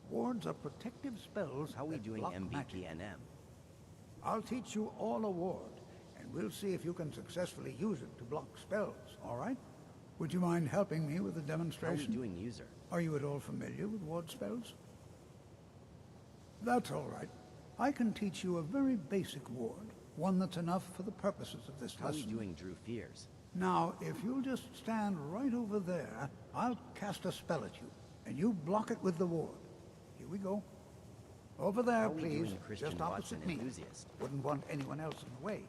Wards are protective spells How we that doing, block magic. MBPNM? I'll teach you all a ward, and we'll see if you can successfully use it to block spells, all right? Would you mind helping me with the How we demonstration? doing, user? Are you at all familiar with ward spells? That's all right. I can teach you a very basic ward, one that's enough for the purposes of this How we lesson. doing, Drew Fears? Now, if you'll just stand right over there, I'll cast a spell at you, and you block it with the ward. Here we go. Over there, How we please, doing, Christian just opposite Watson me. enthusiast? Wouldn't want anyone else in the way.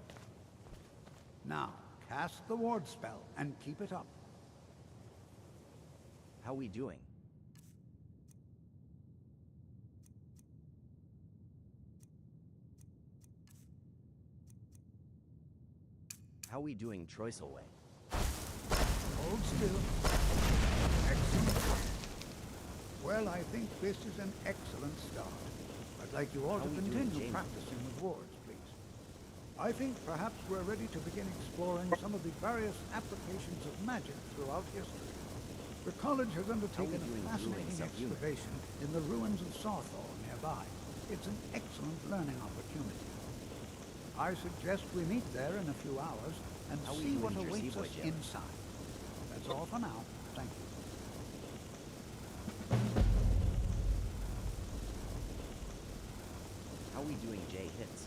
Now, cast the ward spell, and keep it up. How we doing? How we doing, Troyselway? Hold still. Excellent. Well, I think this is an excellent start. I'd like you all How to we doing, continue Jamie? practicing with wards, please. I think perhaps we're ready to begin exploring some of the various applications of magic throughout history. The college has undertaken a doing, fascinating doing subhuman? excavation in the ruins of Sarthor nearby. It's an excellent learning opportunity. I suggest we meet there in a few hours and How we see what doing, Jersey awaits Boy us Jim? inside. That's all for now. Thank you. How we doing, Jay Hits?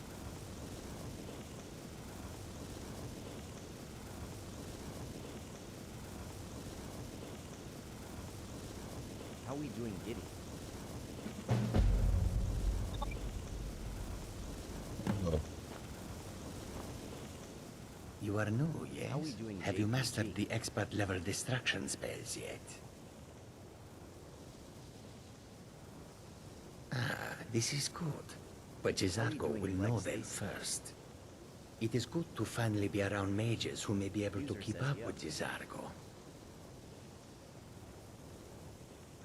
How we doing, Giddy? You are new, How we yes? doing, Have you JPG? mastered the expert level distraction spells yet? Ah, this is good. But Jizargo doing, will know Flex them Stacy? first. It is good to finally be around mages who may be able to User keep says up yes. with Jizargo.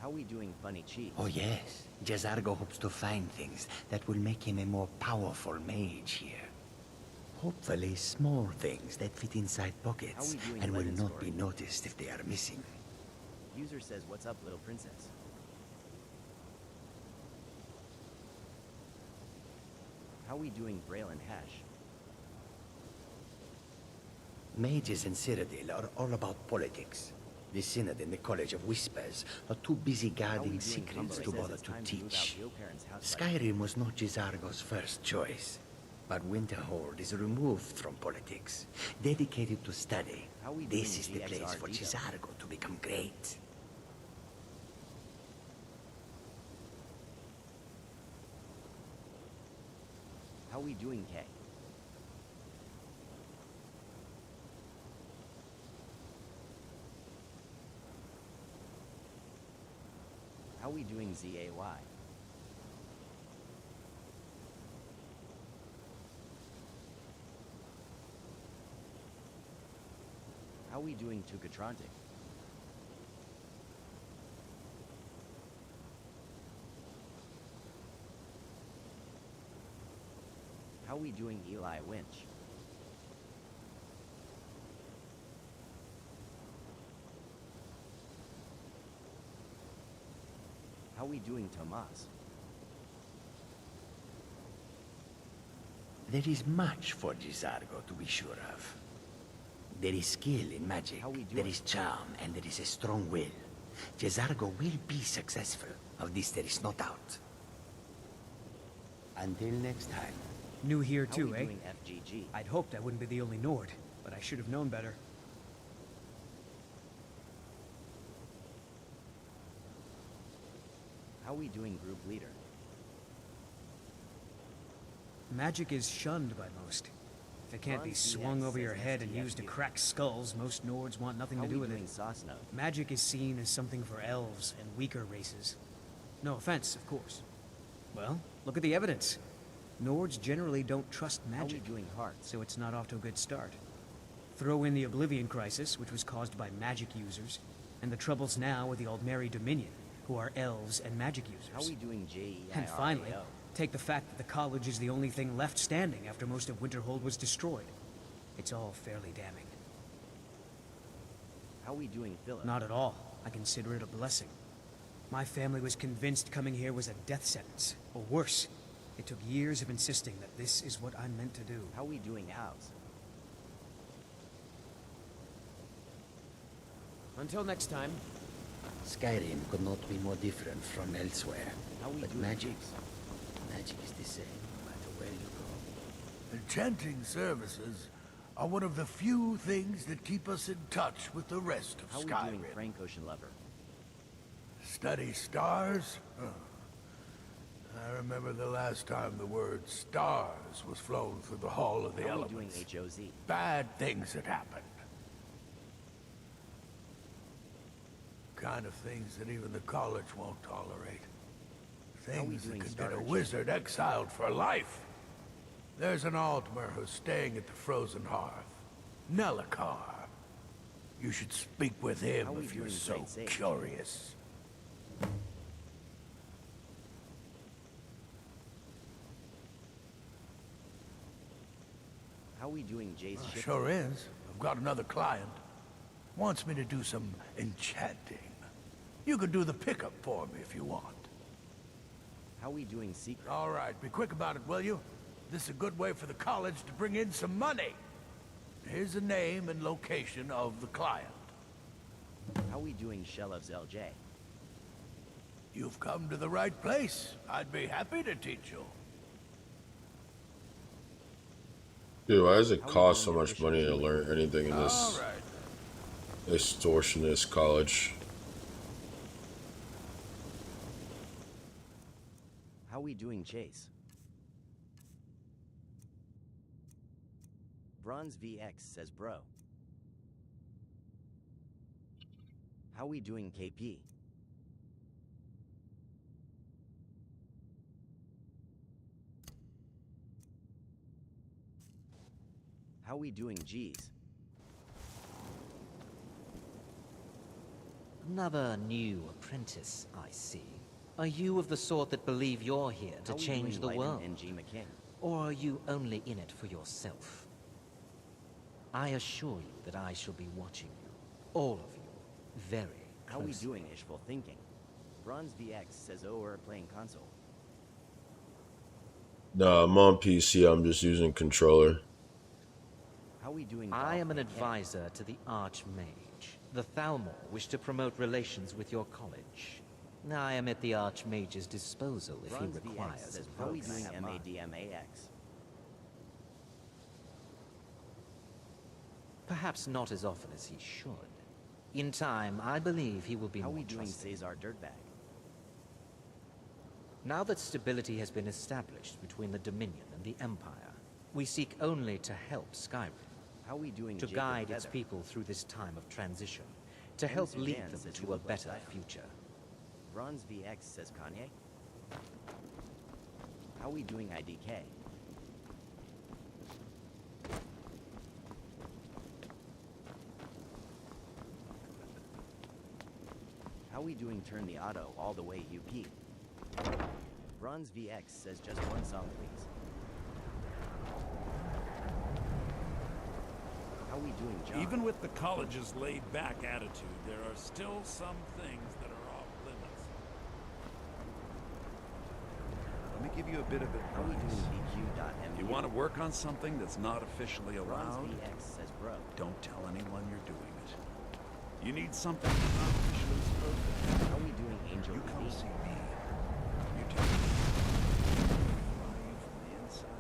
How we doing, Funny Cheese? Oh yes, Jizargo hopes to find things that will make him a more powerful mage here. Hopefully small things that fit inside pockets How we doing, and will Legend not Story? be noticed if they are missing. User says, what's up, little princess? How we doing, Braylon Hash? Mages in Cyrodiil are all about politics. The Synod and the College of Whispers are too busy guarding secrets to bother to teach. Skyrim was not Jizargo's first choice, but Winterhold is removed from politics, dedicated to study. How we This doing, is the place for GXRD? Jizargo to become great. How we doing, K? How we doing, ZAY? How we doing, Tukatrontic? How we doing, Eli Winch? How we doing, Tomas? There is much for Jizargo to be sure of. There is skill in magic, How we doing? there is charm, and there is a strong will. Jizargo will be successful. Of this there is no doubt. Until next time. New here How too, we eh? doing, FGG? I'd hoped I wouldn't be the only Nord, but I should have known better. How we doing, group leader? Magic is shunned by most. If it can't be Ron swung CX over your says head and STFU. used to crack skulls, most Nords want nothing How to we do with doing, it. Sauce Note? Magic is seen as something for elves and weaker races. No offense, of course. Well, look at the evidence. Nords generally don't trust How we magic, doing, Hearts? so it's not off to a good start. Throw in the Oblivion Crisis, which was caused by magic users, and the troubles now with the Aldmeri Dominion, who are elves and magic users. How we doing, JEIRAO? And finally, take the fact that the college is the only thing left standing after most of Winterhold was destroyed. It's all fairly damning. How we doing, Philip? Not at all. I consider it a blessing. My family was convinced coming here was a death sentence, or worse. It took years of insisting that this is what I'm meant to do. How we doing, House? Until next time. Skyrim could not be more different from elsewhere. How we But doing, magic James? is the same no matter where you go. Enchanting services are one of the few things that keep us in touch with the rest of How we Skyrim. doing, Frank Ocean Lover? Study stars? Huh. I remember the last time the word stars was flown through the Hall of the How we doing, Elements. HOZ? Bad things had happened. Kind of things that even the college won't tolerate. How we Things that doing, could get Starter a Jim? wizard exiled for life. There's an Altmer who's staying at the Frozen Hearth. Nellikar. You should speak with him How we if you're doing, so Great Sage? curious. How we doing, Jay's ship? Sure is. I've got another client. Wants me to do some enchanting. You could do the pickup for me if you want. How we doing, Secret? All right, be quick about it, will you? This is a good way for the college to bring in some money. Here's the name and location of the client. How we doing, Shell of LJ? You've come to the right place. I'd be happy to teach you. Dude, why does it cost so much money to learn anything in this All right. extortionist college? How we doing, Chase? Bronze VX says bro. How we doing, KP? How we doing, G's? Another new apprentice, I see. Are you of the sort that believe you're here to How we change doing, the Lyden world? NG McKing? Or are you only in it for yourself? I assure you that I shall be watching you, all of you, very How we closely. doing, Ishful Thinking? Bronze VX says, oh, we're playing console. Nah, I'm on PC. I'm just using controller. How we doing? I am an Dolphin? advisor to the Archmage. The Thalmor wish to promote relations with your college. I am at the Archmage's disposal if Bronze he VX requires says, how we doing, advice. MADMAX? Perhaps not as often as he should. In time, I believe he will be How more we doing, trusting. Cesar Dirtbag? Now that stability has been established between the Dominion and the Empire, we seek only to help Skyrim, How we doing, to Jacob guide its Feather? people through this time of transition, to And help Sudan lead them says to you a look like better Zion. future. Bronze VX says Kanye. How we doing, IDK? How we doing, turn the auto all the way, UP? Bronze VX says just one song, please. How we doing, John? Even with the college's laid-back attitude, there are still some things that are off limits. Let me give you a bit of How we advice. doing, BQ.MU? You want to work on something that's not officially Bronze allowed? VX says bro. Don't tell anyone you're doing it. You need something that's not officially spoken. How we doing, Angel? You come TV? see me. You take it. Fly you from the inside out.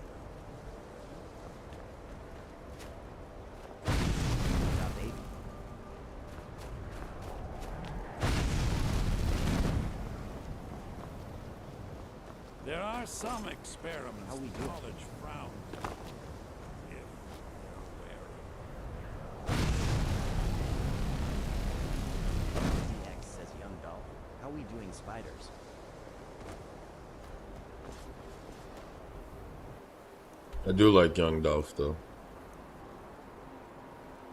What's up, baby? There are some experiments How we the doing? college frowns on, if they're aware of VX says Young Dolph. How we doing, Spiders? I do like Young Dolph though.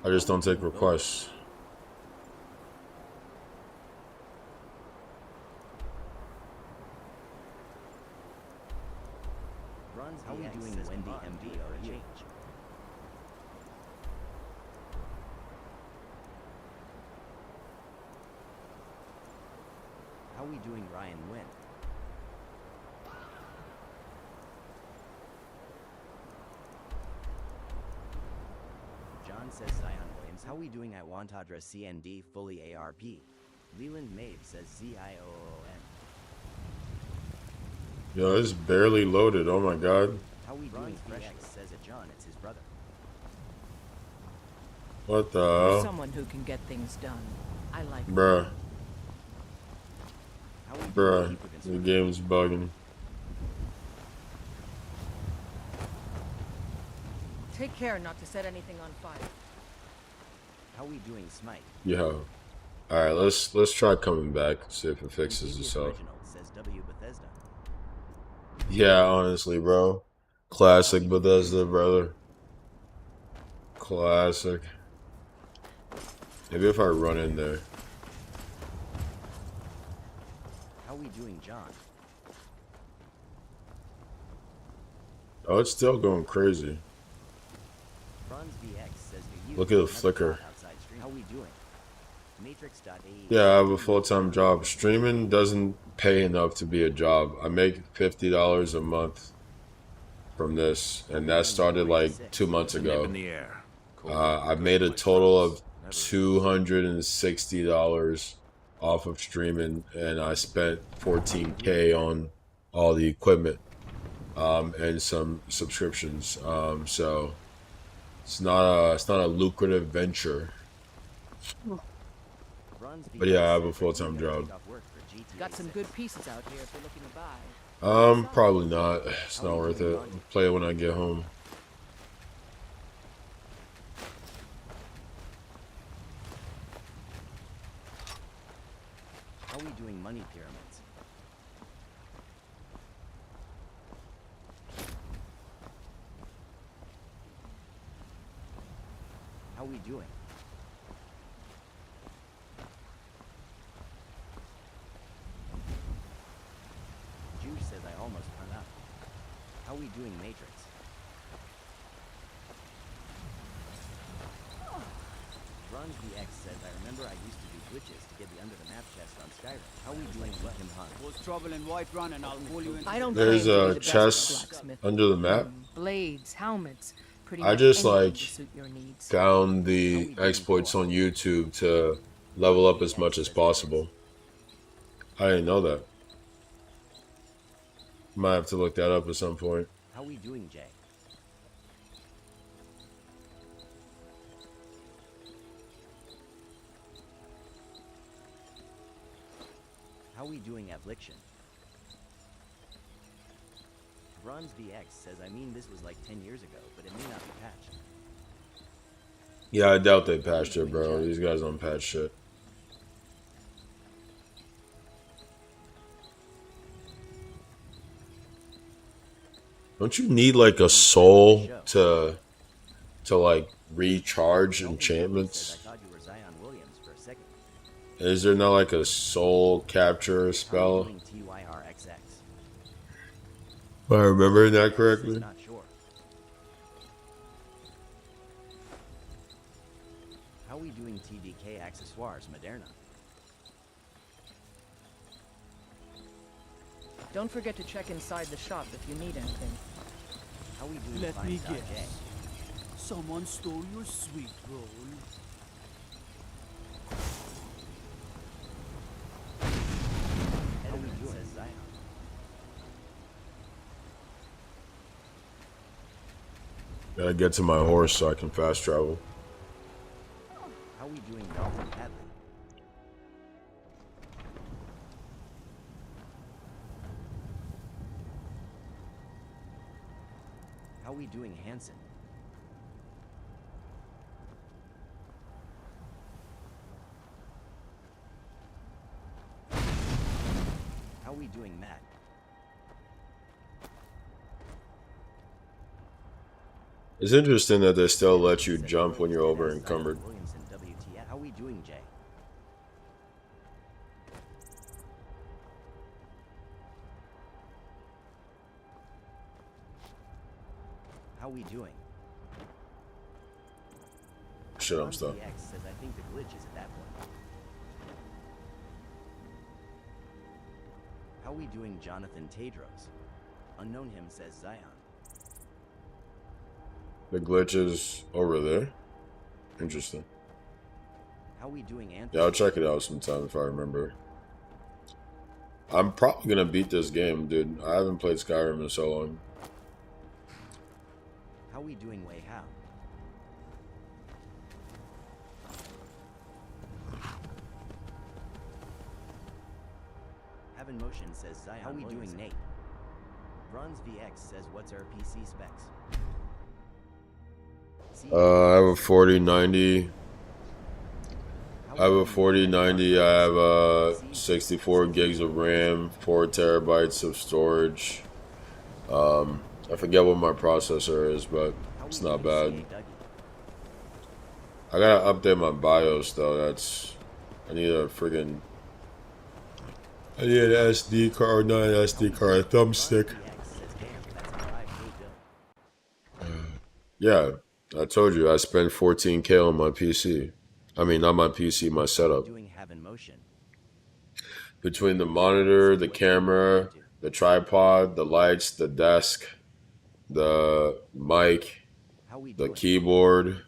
I just don't take requests. Bronze How we doing, Wendy MD or change? How we doing, Ryan Wynn? John says Zion Williams. How we doing at Wantadra CND fully ARP? Leland Mabe says ZIOON. Yo, it's barely loaded. Oh my god. How we doing, Fresh says it John, it's his brother. What the You're hell? someone who can get things done. I like Bruh. How we Bruh. doing, The game's bugging. Take care not to set anything on fire. How we doing, Smite? Yo. Alright, let's try coming back, see if it fixes itself. Original says W Bethesda. Yeah, honestly, bro. Classic Bethesda, brother. Classic. Maybe if I run in there. How we doing, John? Oh, it's still going crazy. Bronze VX says you Look at the another flicker. thought outside stream. How we doing? Matrix.ae. Yeah, I have a full-time job. Streaming doesn't pay enough to be a job. I make $50 a month from this, and that started like 2 months ago. I made a total of $260 off of streaming, and I spent $14K on all the equipment and some subscriptions. So it's not a lucrative venture. But yeah, I have a full-time job. Got some good pieces out here if you're looking to buy. Probably not. It's not worth it. I'll play it when I get home. How we doing? Juice says I almost hung up. How we doing, Matrix? Bronze VX says I remember I used to do glitches to get the under the map chest on Skyrim. How we doing, Kim Hunt? What's trouble in Whiterun and I'll pull you in. I don't There's claim to be a the best chest blacksmith. under the map. Blades, helmets, pretty I much just anything like to suit your needs. found the exploits on YouTube to level up as much as possible. I didn't know that. Might have to look that up at some point. How we doing, Jay? How we doing, Affliction? Bronze VX says I mean this was like 10 years ago, but it may not be patched. Yeah, I doubt they patched it, bro. These guys don't patch shit. Don't you need like a soul to like recharge enchantments? I thought you were Zion Williams for a second. Is there not like a soul capture spell? TYRXX. Am I remembering that correctly? Not sure. How we doing, TDK Accessoires Moderna? Don't forget to check inside the shop if you need anything. How we doing? Let me Fine, guess. Jay? Someone stole your sweet roll. How we doing? Says Zion. Gotta get to my horse so I can fast travel. How we doing, Dalton Hadley? How we doing, Hanson? How we doing, Matt? It's interesting that they still let you jump when you're over encumbered. Williamson, WTF. How we doing, Jay? How we doing? Shit, I'm stuck. RTX says I think the glitch is at that point. How we doing, Jonathan Tedros? Unknown him says Zion. The glitch is over there. Interesting. How we doing, Anthony? Yeah, I'll check it out sometime if I remember. I'm probably gonna beat this game, dude. I haven't played Skyrim in so long. How we doing, Wei How? Heaven Motion says Zion. How we doing, Nate? Bronze VX says what's our PC specs? I have a 4090. I have a 4090. I have 64 gigs of RAM, 4 terabytes of storage. I forget what my processor is, but it's not bad. I gotta update my BIOS though. I need a friggin' I need an SD card, not an SD card, a thumbstick. Yeah, I told you I spent 14K on my PC. I mean, not my PC, my setup. Between the monitor, the camera, the tripod, the lights, the desk, the mic, the keyboard,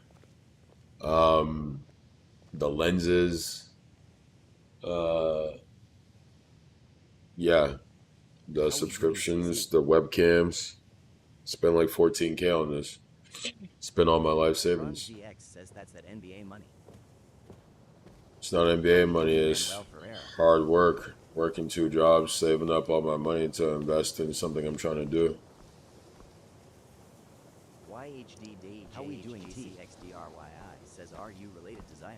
the lenses, yeah, the subscriptions, the webcams. Spent like 14K on this. Spent all my life savings. It's not NBA money, it's hard work. Working 2 jobs, saving up all my money to invest in something I'm trying to do. YHD How we doing, TXDRYI says, are you related to Zion?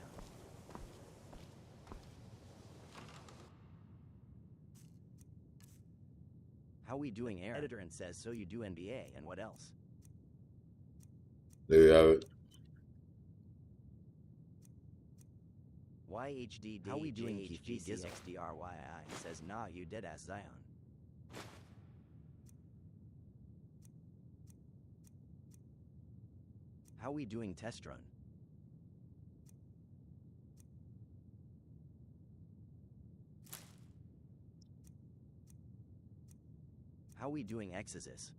How we doing, Aaron? Editor and says, so you do NBA, and what else? There you have it. YHD How we doing XDRYI says nah, you dead ass Zion. How we doing test run? How we doing Exorcist?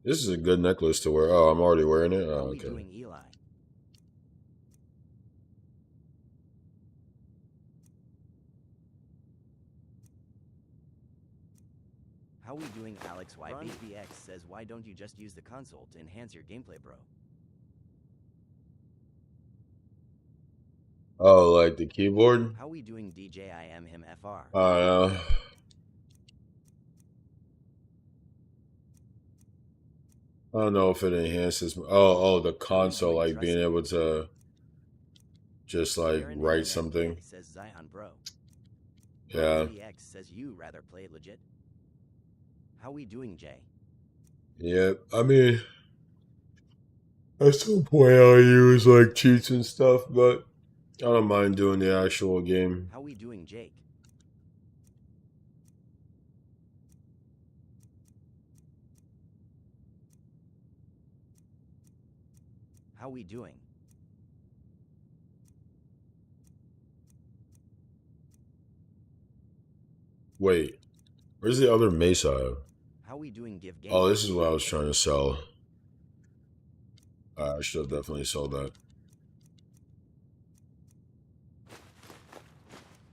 This is a good necklace to wear. Oh, I'm already wearing it? Oh, How we okay. doing Eli? How we doing Alex YB? BX says why don't you just use the console to enhance your gameplay, bro? Oh, like the keyboard? How we doing DJ I am him FR? I don't know. I don't know if it enhances. Oh, the console, like being able to just like write something. Says Zion, bro. Yeah. BX says you rather play legit. How we doing, Jay? Yeah, I mean, at some point I'll use like cheats and stuff, but I don't mind doing the actual game. How we doing, Jake? How we doing? Wait, where's the other Mesa? How we doing, give game? Oh, this is what I was trying to sell. I should have definitely sold that.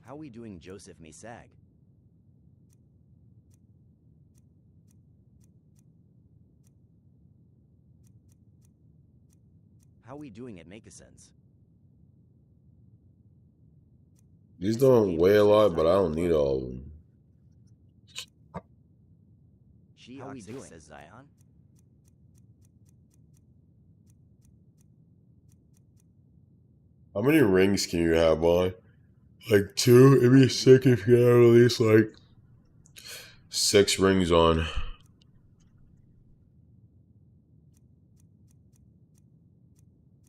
How we doing, Joseph Misag? How we doing at Make a Sense? These don't weigh a lot, but I don't need all of them. How we doing? Says Zion. How many rings can you have on? Like 2? It'd be sick if you had at least like 6 rings on.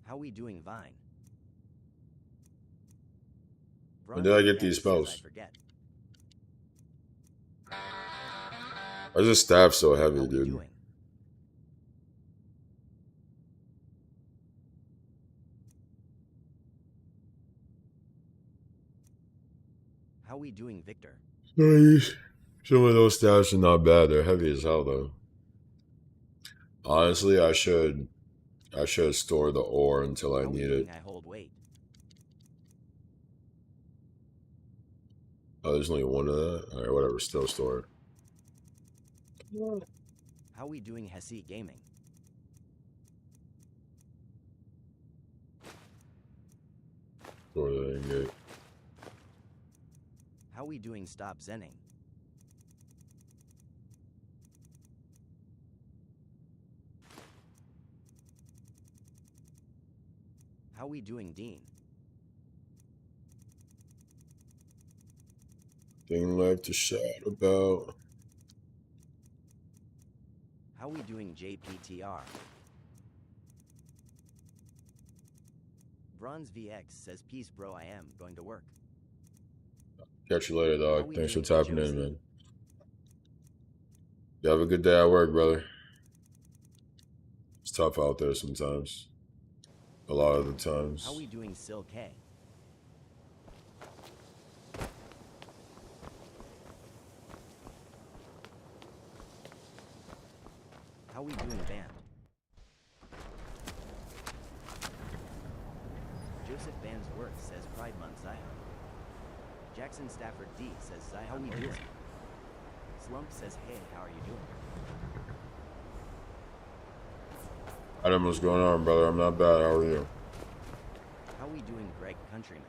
How we doing, Vine? When did I get these spells? Why is this staff so heavy, dude? How we doing, Victor? Some of those staffs are not bad. They're heavy as hell, though. Honestly, I should store the ore until I need it. I hold weight. Oh, there's only one of that? Alright, whatever. Still store it. How we doing, Hesse Gaming? Store that ingot. How we doing, Stop Zenning? How we doing, Dean? Thing left to shout about. How we doing, JPTR? Bronze VX says peace, bro. I am going to work. Catch you later, dog. Thanks for tapping in, man. You have a good day at work, brother. It's tough out there sometimes. A lot of the times. How we doing, Sil K? How we doing, Band? Joseph Bandsworth says Pride Month, Zion. Jackson Stafford D says Zion. How we doing? Slump says, hey, how are you doing? Adam, what's going on, brother? I'm not bad. How are you? How we doing, Greg Countryman?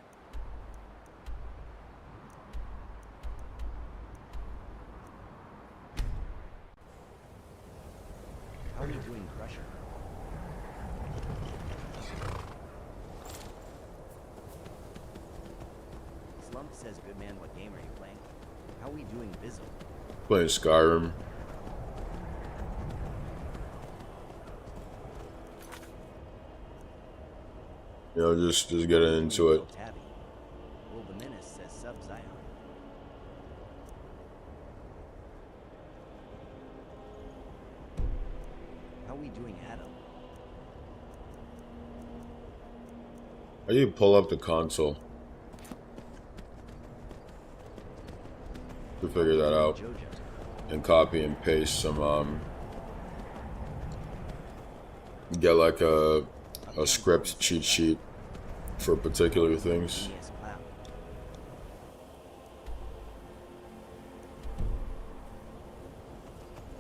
How we doing, Crusher? Slump says, good man, what game are you playing? How we doing, Bizzle? Playing Skyrim. You know, just getting into it. Tabby. Will the Menace says sub Zion. How we doing, Adam? How do you pull up the console? To figure that out. And copy and paste some get like a script cheat sheet for particular things.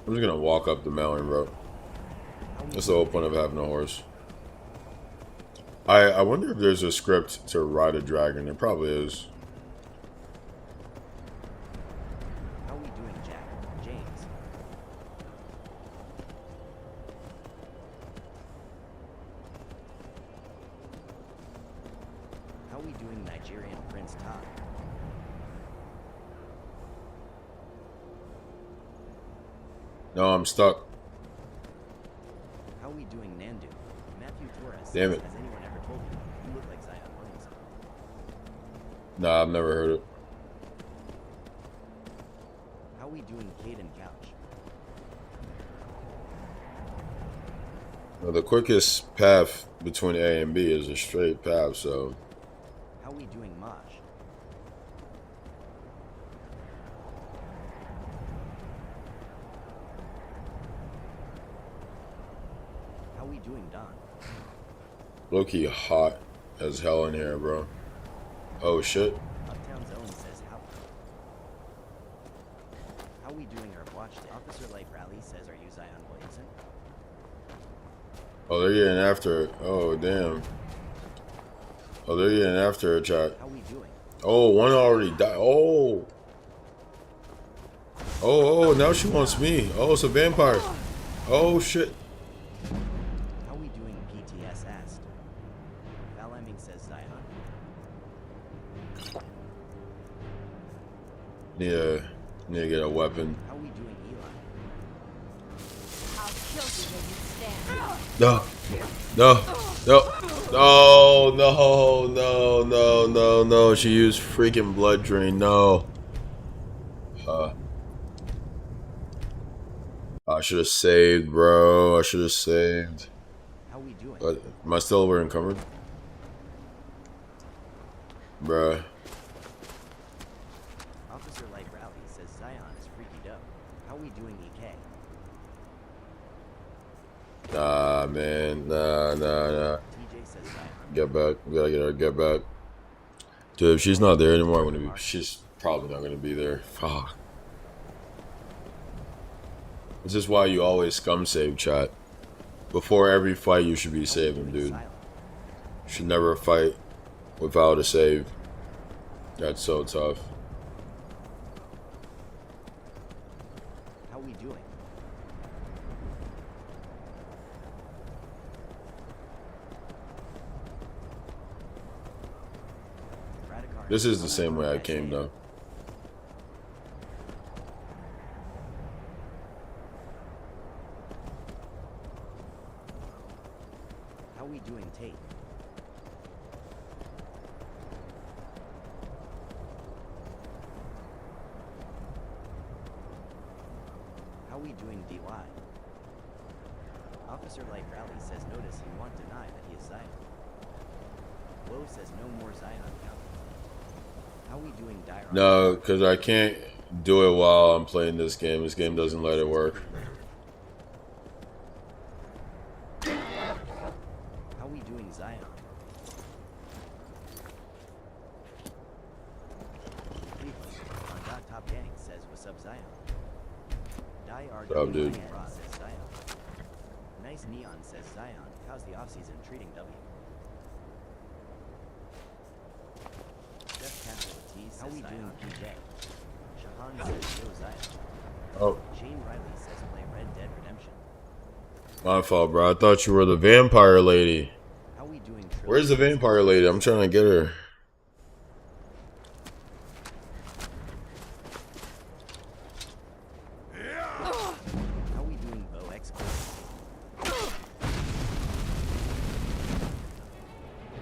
I'm just gonna walk up the mountain, bro. That's the whole point of having a horse. I wonder if there's a script to ride a dragon. There probably is. How we doing, Jack? James. How we doing, Nigerian Prince Todd? No, I'm stuck. How we doing, Nandu? Matthew Torres. Damn it. Has anyone ever told you you look like Zion Williamson? Nah, I've never heard it. How we doing, Caden Couch? Well, the quickest path between A and B is a straight path, so. How we doing, Maj? How we doing, Don? Low-key hot as hell in here, bro. Oh shit. Uptown Zone says how. How we doing, Herb? Watched it. Officer Light Rally says, are you Zion Williamson? Oh, they're getting after it. Oh, damn. Oh, they're getting after it, chat. How we doing? Oh, one already died. Oh. Oh, now she wants me. Oh, it's a vampire. Oh, shit. How we doing, PTS asked. Valaming says Zion. Need to get a weapon. How we doing, Eli? I'll kill you when you stand. No. No. No. Oh, no. No, no, no, no. She used freaking blood drain. No. I should have saved, bro. I should have saved. How we doing? But am I still wearing covered? Bruh. Officer Light Rally says Zion is freaky dope. How we doing, EK? Nah, man. Nah. TJ says Zion. Get back. We gotta get her. Get back. Dude, if she's not there anymore, I'm gonna be. She's probably not gonna be there. Fuck. This is why you always scum save, chat. Before every fight, you should be saving, dude. You should never fight without a save. That's so tough. How we doing? This is the same way I came, though. How we doing, Tate? How we doing, DY? Officer Light Rally says notice he won't deny that he is Zion. Woe says no more Zion count. How we doing, Dire? No, because I can't do it while I'm playing this game. This game doesn't let it work. How we doing, Zion? Cleveland on Dot Top Gang says what's up, Zion. What's up, dude? Says Zion. Nice Neon says Zion. How's the offseason treating W? Jeff Capital T says how we doing, PJ? Shahan says yo, Zion. Oh. Shane Riley says play Red Dead Redemption. My fault, bro. I thought you were the vampire lady. How we doing? Where's the vampire lady? I'm trying to get her. How we doing, Bo Expert?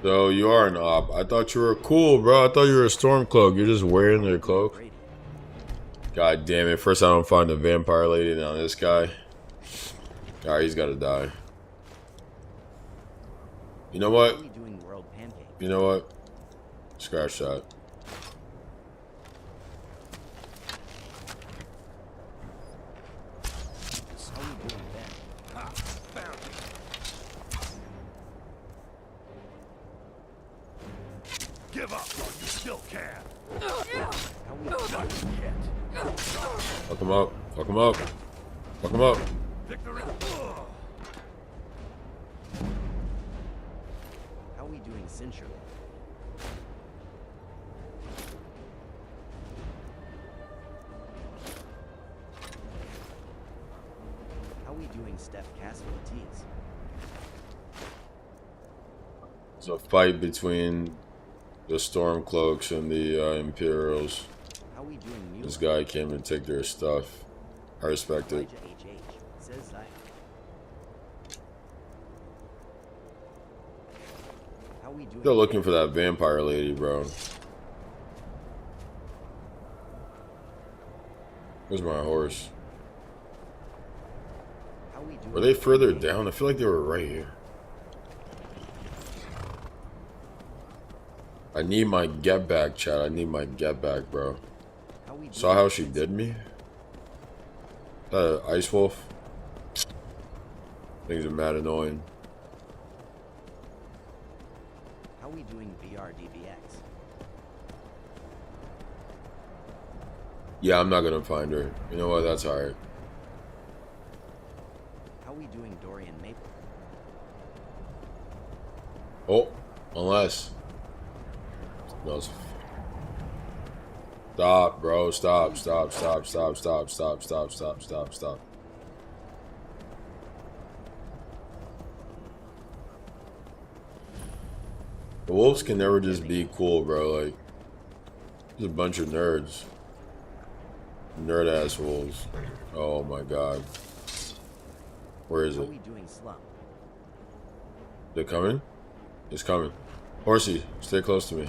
So you are an op. I thought you were cool, bro. I thought you were a Stormcloak. You're just wearing their cloak. God damn it. First I don't find the vampire lady, now this guy. Alright, he's gotta die. You know what? You know what? Scratch that. Give up while you still can. Fuck him up. Fuck him up. Fuck him up. Victory. How are we doing, Cincher? How are we doing, Steph Casualties? It's a fight between the Stormcloaks and the Imperials. How we doing, This guy came and take their stuff. I respect it. Says Zion. How we doing? They're looking for that vampire lady, bro. Where's my horse? How we doing? Were they further down? I feel like they were right here. I need my get back, Chad. I need my get back, bro. Saw how she did me? That Ice Wolf? Things are mad annoying. How we doing, VRDVX? Yeah, I'm not gonna find her. You know what? That's alright. How we doing, Dorian Maple? Oh, unless. No. Stop, bro. Stop, stop, stop, stop, stop, stop, stop, stop, stop, stop. The wolves can never just be cool, bro. Like, there's a bunch of nerds. Nerd ass wolves. Oh my god. Where is it? They're coming? It's coming. Horsey, stay close to me.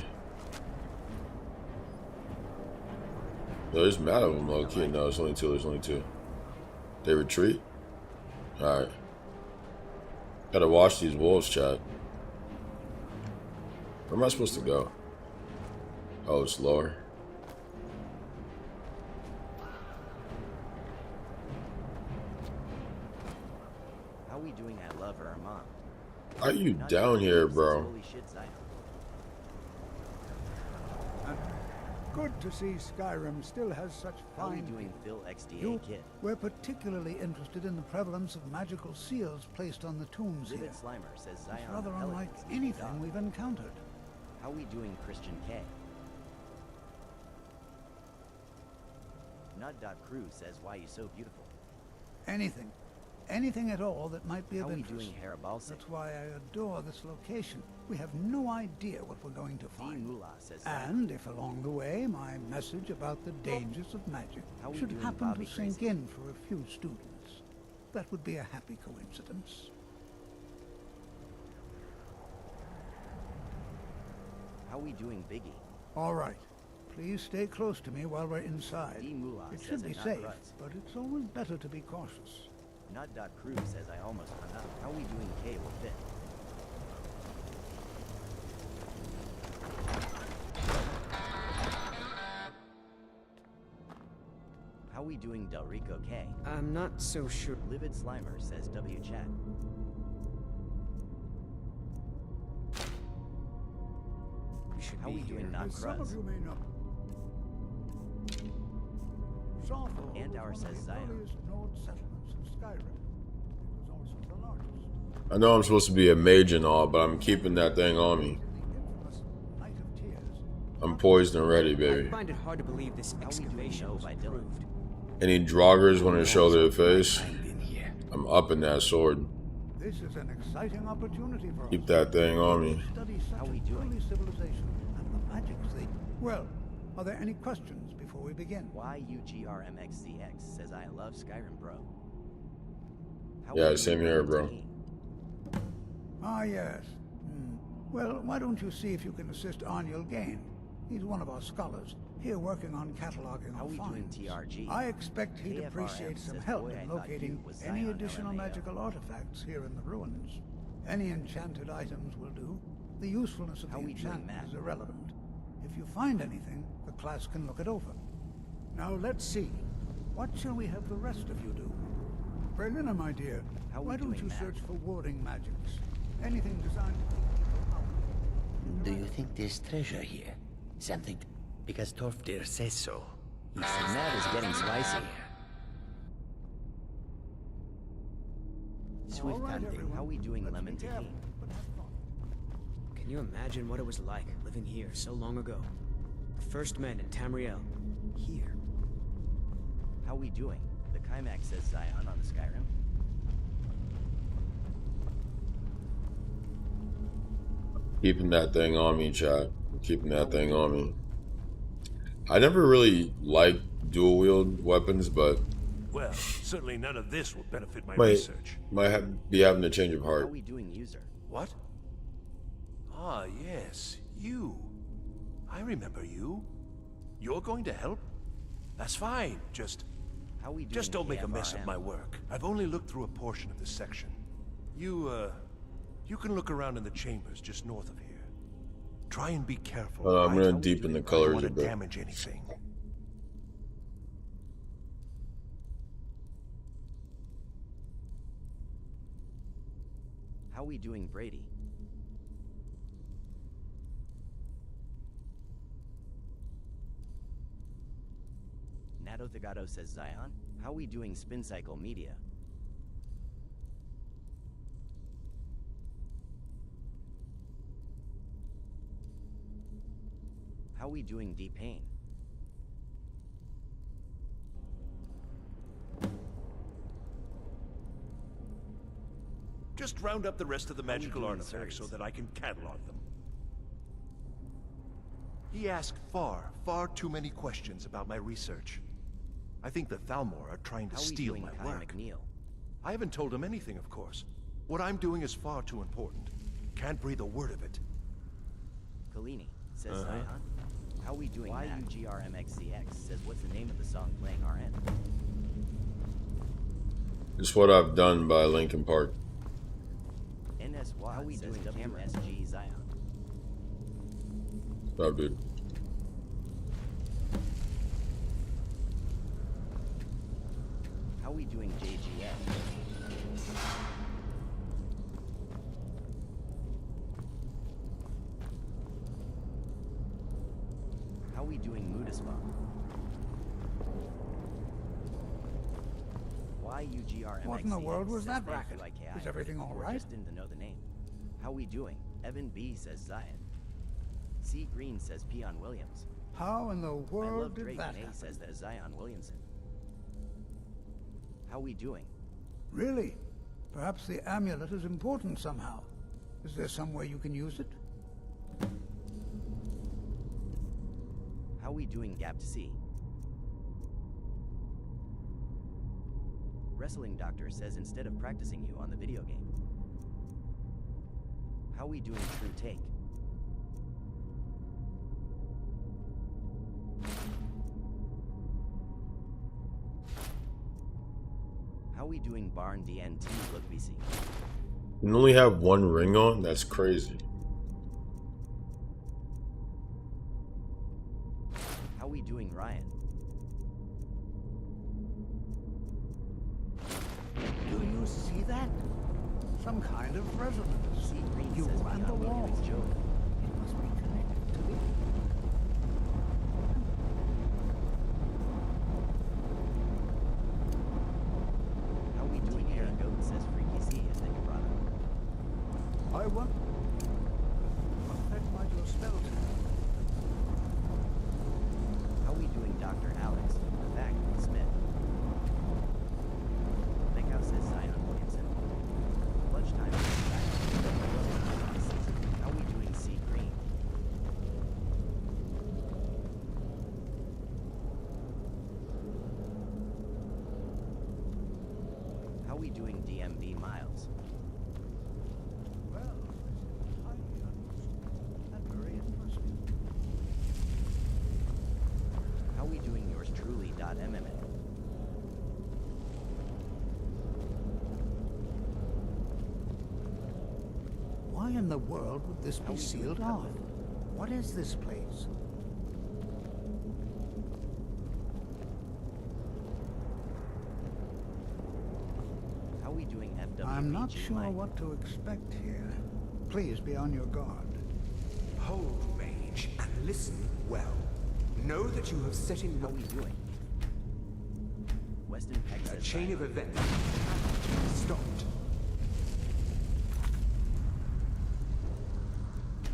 No, there's mad of them, low key. No, there's only two. There's only two. They retreat? Alright. Gotta watch these wolves, chat. Where am I supposed to go? Oh, it's lower. How we doing at Love Vermont? Are you down here, bro? Holy shit, Zion. Good to see Skyrim still has such How we fine doing, people. Phil XDA Kid? We're particularly interested in the prevalence of magical seals placed on the tombs Vivid here. Slimer says Zion. It's rather unlike elegance, anything dog. we've encountered. How we doing, Christian K? Nud.Crew says, why you so beautiful? Anything. Anything at all that might be How of we interest. doing, Harabalsic? That's why I adore this location. We have no idea what we're going to find. Moolah says Zion. And if along the way my message about the dangers of magic How we should doing, happen Bobby to sink Crazy? in for a few students, that would be a happy coincidence. How we doing, Biggie? All right. Please stay close to me while we're inside. Moolah It says should be not safe, Kruts. but it's always better to be cautious. Nud.Crew says I almost hung up. How we doing, K will fit? How we doing, Del Rico K? I'm not so sure. Livid Slimer says W chat. We should How be we doing, here. not As some of Kruts? you may know, Sarthor Andauer was one says of the Zion. earliest node settlements of Skyrim. It was also the largest. I know I'm supposed to be a mage and all, but I'm keeping that thing on me. Infamous Night of Tears. I'm poised and ready, I baby. find it hard to believe this How we doing, excavation no, was by Dylan? approved. Any droggers want to show their face? I'm up in that sword. This is an exciting opportunity for Keep us. that thing on me. Study such How we an doing? early civilization and the magics they... Well, are there any questions before we begin? YUGRMXCX says I love Skyrim, bro. How Yeah, we same doing, here, bro. Valentine? Ah, yes. Well, why don't you see if you can assist Arniel Gain? He's one of our scholars, here working on cataloging How our we doing, finds. TRG? I expect he'd KFRM appreciate some says, help "Boy, I in thought locating you was any Zion additional LMAO." magical artifacts here in the ruins. Any enchanted items will do. The usefulness of How the we doing, enchantment Matt? is irrelevant. If you find anything, the class can look it over. Now let's see. What shall we have the rest of you do? Berlina, my dear, How we why don't doing, you Matt? search for warding magics? Anything designed to keep people out. Do you think there's treasure here? Something... Because Torfdir says so. He says Matt is getting spicy. Swift All right, hunting. everyone. How we doing, Let's Lemon be Tahini? careful, but have fun. Can you imagine what it was like living here so long ago? The first men in Tamriel. Here. How we doing? The Chimax says Zion on the Skyrim. Keeping that thing on me, chat. Keeping that thing on me. I never really liked dual wield weapons, but Well, certainly none of this will benefit my might research. be having a change of How heart. we doing, user? What? Ah, yes, you. I remember you. You're going to help? That's fine. How we doing, Just don't make a mess of KFRM? my work. I've only looked through a portion of this section. You can look around in the chambers just north of here. Try and be careful. I'm right? gonna deepen the I don't colors want a to bit. damage anything. How we doing, Brady? Nato Thagato says Zion. How we doing, Spin Cycle Media? How we doing, D-Pain? Just round up the rest of the magical doing, artifacts so sirs? that I can catalog them. He asked far too many questions about my research. I think the Thalmor are trying to How we steal doing, my Kai work. McNeil? I haven't told him anything, of course. What I'm doing is far too important. Can't breathe a word of it. Kalini says Uh-huh. Zion. How we doing, YUGRMXCX says what's the name of the song playing RN? It's what I've done by Linkin Park. NSY how we says doing, WSG Zion. Oh, dude. How we doing, JGF? How we doing, Mudispa? YUGRMXCX What in the world was says that thank you, racket? IKI, Is everything all or right? just didn't know the name. How we doing? Evan B says Zion. C Green says Peon Williams. How in the I world love did Drake that and A happen? says that Zion Williamson. How we doing? Really? Perhaps the amulet is important somehow. Is there some way you can use it? How we doing, Gap to C? Wrestling Doctor says instead of practicing you on the video game. How we doing, True Take? How we doing, Barn DNT? Look BC. You can only have one ring on? That's crazy. How we doing, Ryan? Do you see that? Some kind of resonance. C Green You says and the Peon wall. Williams joke. It must be connected to it. How we doing, Aaron Goat says Freaky C is that you brought up. I want... What effect might your spell take? How we doing, Dr. Alex? The fact, Smith. Thickhouse says Zion Williamson. Lunchtime says Zion. How we doing, C Green? How we doing, DMB Miles? Well, this is highly unusual. G.MMN. Why in the world would this be sealed off? What is this place? How we doing, FW? I'm not sure what to expect here. Please be on your guard. Hold, mage, and listen well. Know that you have set in How we doing? Weston Peck a says chain of Zion. events stopped.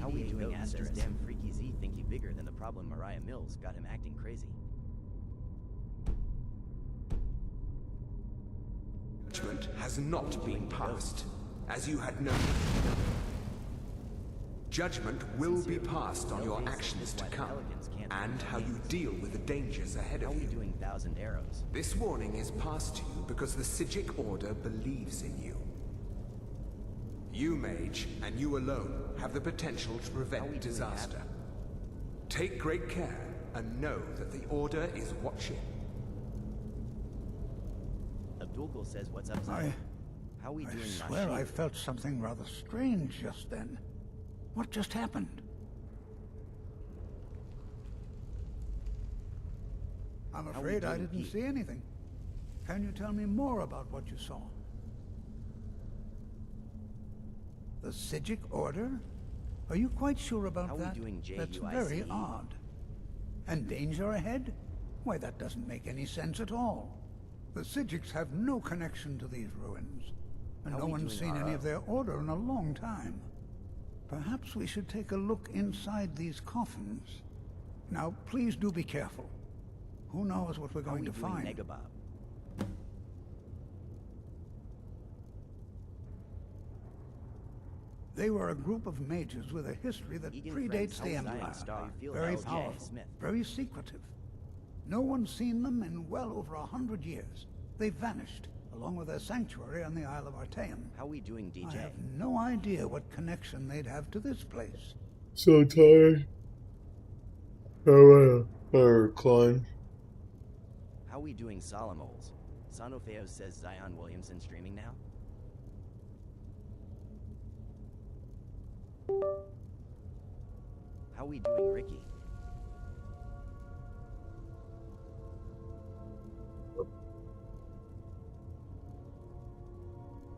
How we doing, Asterisk? Damn freaky Z think he bigger than the problem Mariah Mills got him acting crazy. Judgment has not been passed, as you had known. Judgment will be passed on your actions to come, and how you deal with the dangers ahead of you. How we doing, Thousand Arrows? This warning is passed to you because the Psijic Order believes in you. You, mage, and you alone, have the potential to prevent disaster. Take great care, and know that the Order is watching. Abdulgul says, what's up, Zion? How we doing, I swear Nasheed? I felt something rather strange just then. What just happened? I'm How we afraid I doing, didn't Pete? see anything. Can you tell me more about what you saw? The Psijic Order? Are you quite sure about How we that? doing, That's JUICE? very odd. And danger ahead? Why, that doesn't make any sense at all. The Psijics have no connection to these ruins, and How no we one's doing, seen any RO? of their order in a long time. Perhaps we should take a look inside these coffins. Now, please do be careful. Who knows what we're How going we to doing, find? Negabob? They were a group of mages with a history that Egan predates Friends, the Zion Empire. Star. How you feel Very about powerful, Smith? very secretive. No one's seen them in well over 100 years. They vanished, along with their sanctuary on the Isle of Artaeum. How we doing, I DJ? have no idea what connection they'd have to this place. So tired. I wanna recline. How we doing, Solomoles? Sonofeo says Zion Williamson streaming now? How we doing, Ricky?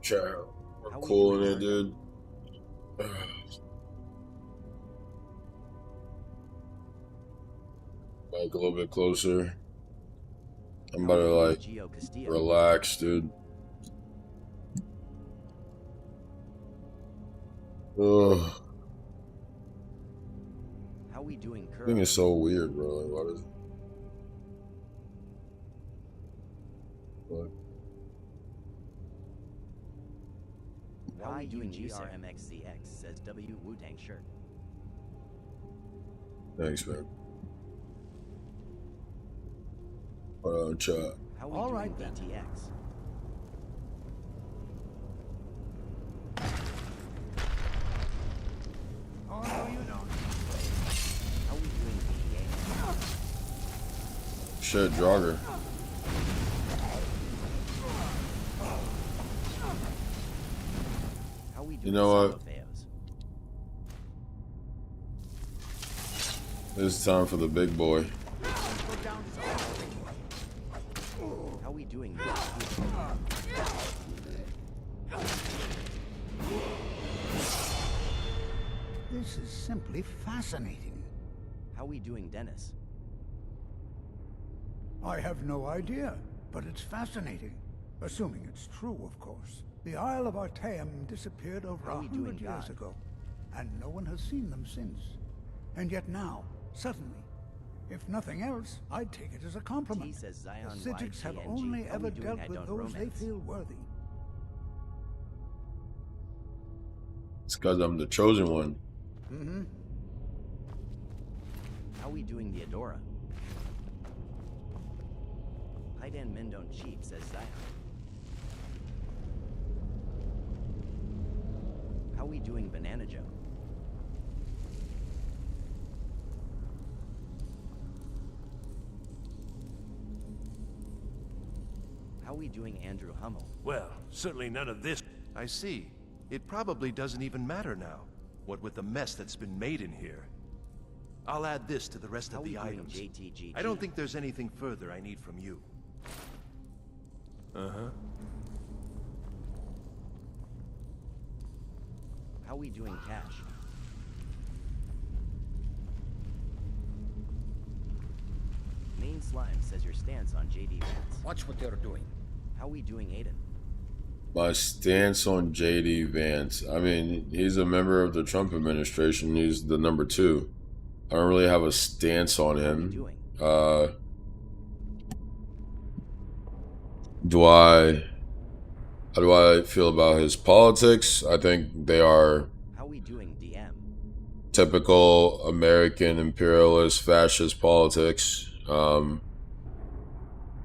Child, we're How we cool in doing, it, dude. Like a little bit closer. I'm about to like Gio Castillo. relax, dude. Ugh. How we doing, I Curl? think it's so weird, bro. Like, what is it? Like, How we doing, GRMXCX? Says W Wu-Tang shirt. thanks, man. Hold on, chat. How we All doing, right, then. DTX? Oh, no, you don't. How we doing, DEA? Shit, Jogger. How we doing, You know what? Sonofeos? It's time for the big boy. How we doing, This is simply fascinating. How we doing, Dennis? I have no idea, but it's fascinating. Assuming it's true, of course. The Isle of Artaeum disappeared over How we doing, 100 years God? ago, and no one has seen them since. And yet now, suddenly, if nothing else, I'd take it as a compliment. T says The Zion Psijics have YTNG. only How ever we doing, dealt I with don't those romance? they feel worthy. It's because I'm the chosen one. Mm-hmm. How we doing, Theodora? Hydan men don't cheat, says Zion. How we doing, Banana Joe? How we doing, Andrew Hummel? Well, certainly none of this. I see. It probably doesn't even matter now, what with the mess that's been made in here. I'll add this to the rest How of we the doing, items. JTGG? I don't think there's anything further I need from you. Uh-huh. How we doing, Cash? Main Slime says your stance on JD Vance. Watch what you're doing. How we doing, Aiden? My stance on JD Vance. I mean, he's a member of the Trump administration. He's the number 2. I don't really have a stance on him. How do I feel about his politics? I think they are How we doing, DM? typical American imperialist fascist politics,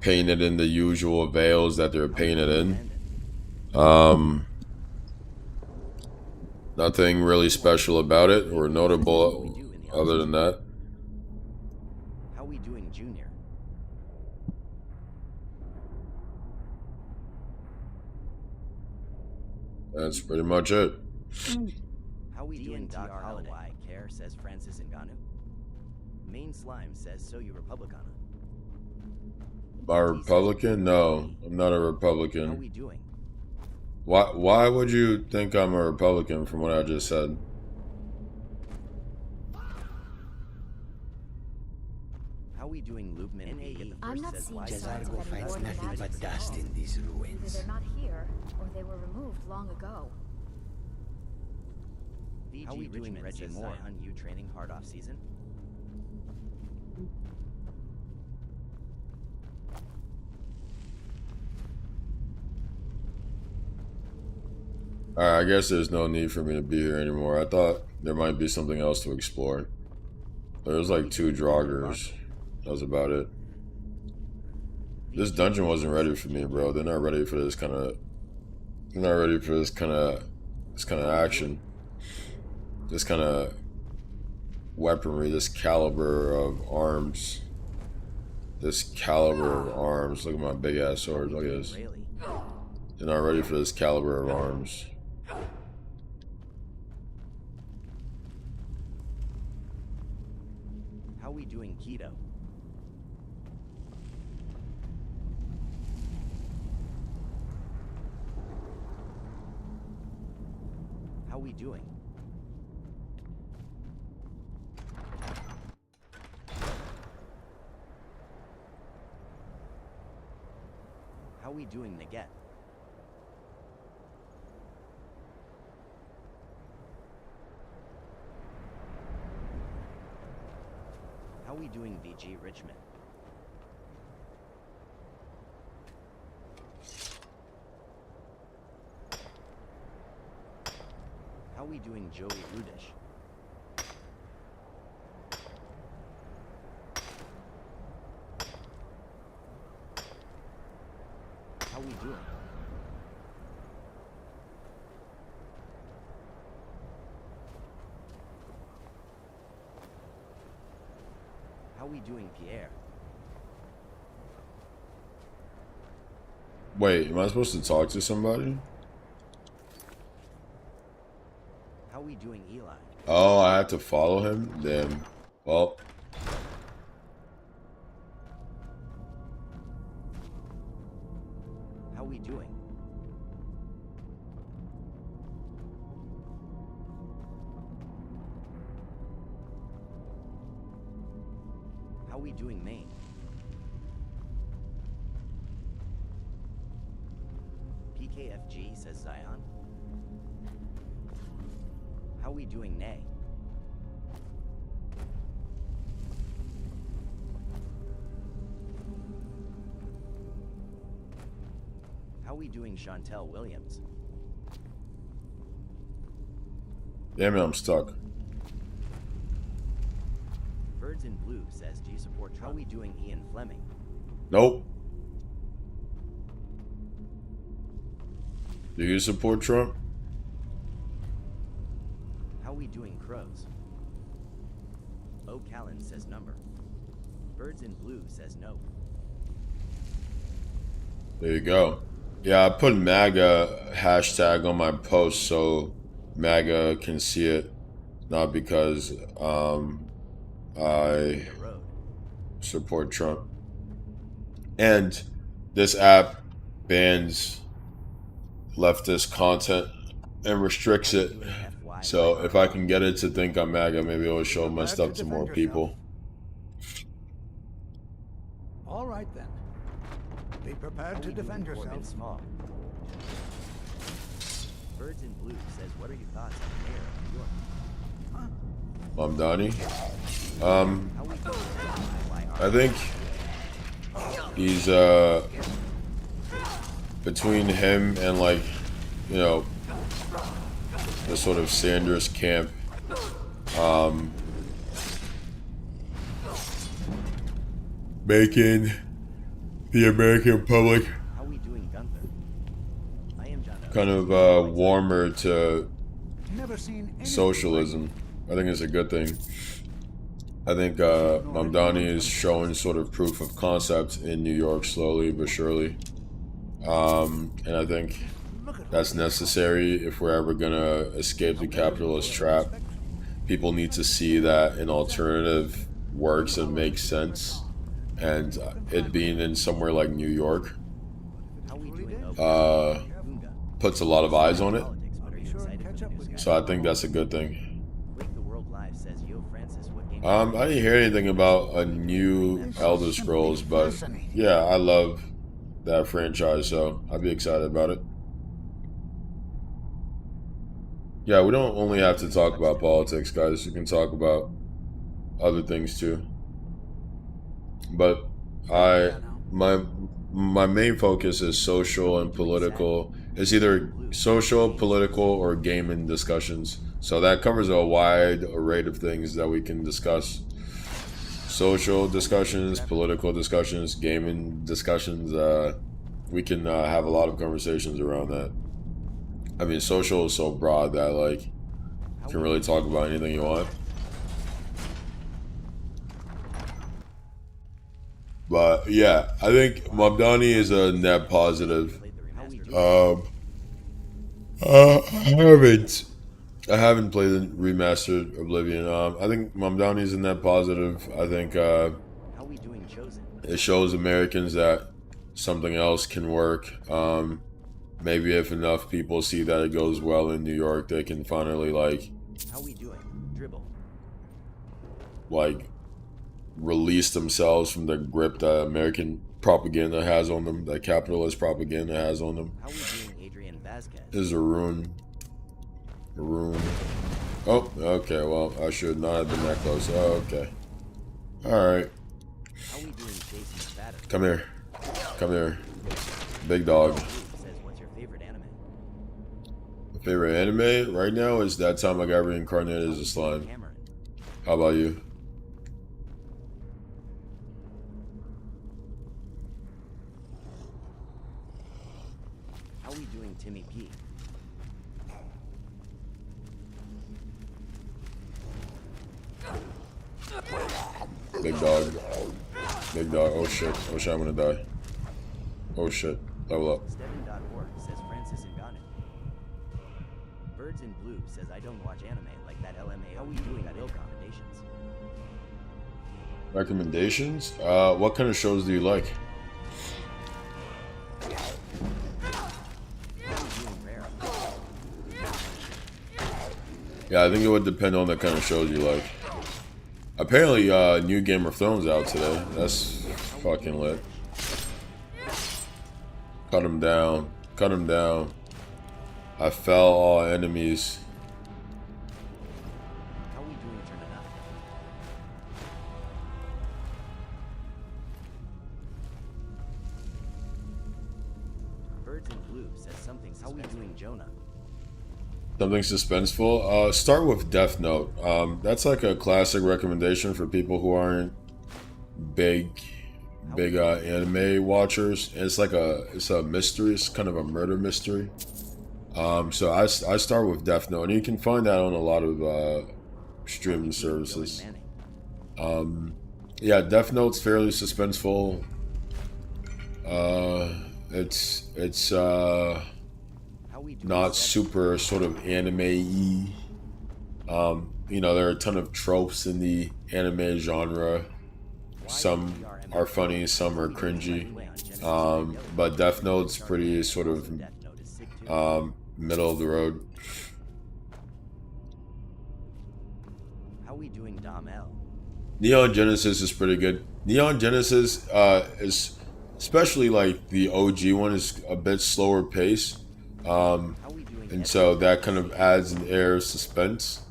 painted in the usual veils that they're painted in. Nothing really special about it or notable other than that. How we doing, Junior? That's pretty much it. How we doing, Doc Holiday? Care says Francis Ngannou. Main Slime says so you Republicana. Am I a Republican? No, I'm not a How we Republican. doing? Why would you think I'm a Republican from what I just said? How we doing, Loopman? I'm not seeing signs of Jazargo any finds more nothing magic but dust signals. in these Either ruins. they're not here, or they were removed long ago. How we doing, Reggie Moore? Zion, you training hard off season? Alright, I guess there's no need for me to be here anymore. I thought there might be something else to explore. There was like 2 Draugrs. That was about it. This dungeon wasn't ready for me, bro. They're not ready for this kind of... They're not ready for this kind of action. This kind of weaponry, this caliber of arms. This caliber of arms. Look at my big ass sword. Look at this. They're not ready for this caliber of arms. How we doing, Keto? How we doing? How we doing, Naget? How we doing, VG Richmond? How we doing, Joey Rudish? How we doing? How we doing, Pierre? Wait, am I supposed to talk to somebody? How we doing, Eli? Oh, I have to follow him? Damn. Well, How we doing? How we doing, Maine? PKFG says Zion. How we doing, Nay? How we doing, Chantel Williams? damn it, I'm stuck. Birds in Blue says, do you support Trump? How we doing, Ian Fleming? Nope. Do you support Trump? How we doing, Crows? O'Callan says number. Birds in Blue says no. There you go. Yeah, I put MAGA hashtag on my post so MAGA can see it, not because I support Trump. And this app bans leftist content and restricts it. So if I can get it to think I'm MAGA, maybe it'll show my stuff to more people. All right then. Be prepared to defend yourself. Small. Birds in Blue says, what are your thoughts on the mayor of New York? I think he's between him and, like, you know, the sort of Sanders camp, making the American public kind of warmer to socialism. I think it's a good thing. I think Mamdani is showing sort of proof of concept in New York slowly but surely. And I think that's necessary if we're ever gonna escape the capitalist trap. People need to see that an alternative works and makes sense. And it being in somewhere like New York puts a lot of eyes on it. So I think that's a good thing. I didn't hear anything about a new Elder Scrolls, but yeah, I love that franchise, so I'd be excited about it. Yeah, we don't only have to talk about politics, guys. We can talk about other things too. But my main focus is social and political. It's either social, political, or gaming discussions. So that covers a wide array of things that we can discuss. Social discussions, political discussions, gaming discussions. We can have a lot of conversations around that. I mean, social is so broad that, like, you can really talk about anything you want. But yeah, I think Mamdani is a net positive. I haven't played the remastered Oblivion. I think Mamdani is a net positive. I think it shows Americans that something else can work. Maybe if enough people see that it goes well in New York, they can finally, like, release themselves from the grip that American propaganda has on them, that capitalist propaganda has on them. This is a rune. Oh, okay, well, I should not have been that close. Oh, okay. Alright. Come here. Come here. Big dog. My favorite anime right now is That Time I Got Reincarnated as a Slime. How about you? How we doing, Timmy P? Big dog. Big dog. Oh shit. Oh shit, I'm gonna die. Oh shit. Level up. Steven.org says Francis Ngannou. Birds in Blue says I don't watch anime like that LMA. How we doing at recommendations? Recommendations? What kind of shows do you like? Yeah, I think it would depend on the kind of shows you like. Apparently, new Game of Thrones out today. That's fucking lit. Cut him down. Cut him down. I fell all enemies. How we doing turning up? Birds in Blue says something. How we doing, Jonah? Something suspenseful. Start with Death Note. That's like a classic recommendation for people who aren't big anime watchers. And it's a mystery. It's kind of a murder mystery. So I start with Death Note, and you can find that on a lot of streaming services. Yeah, Death Note's fairly suspenseful. It's not super sort of anime-y. You know, there are a ton of tropes in the anime genre. Some are funny, some are cringy. But Death Note's pretty sort of middle of the road. How we doing, Dom L? Neon Genesis is pretty good. Neon Genesis is, especially like the OG one, is a bit slower pace. And so that kind of adds an air of suspense.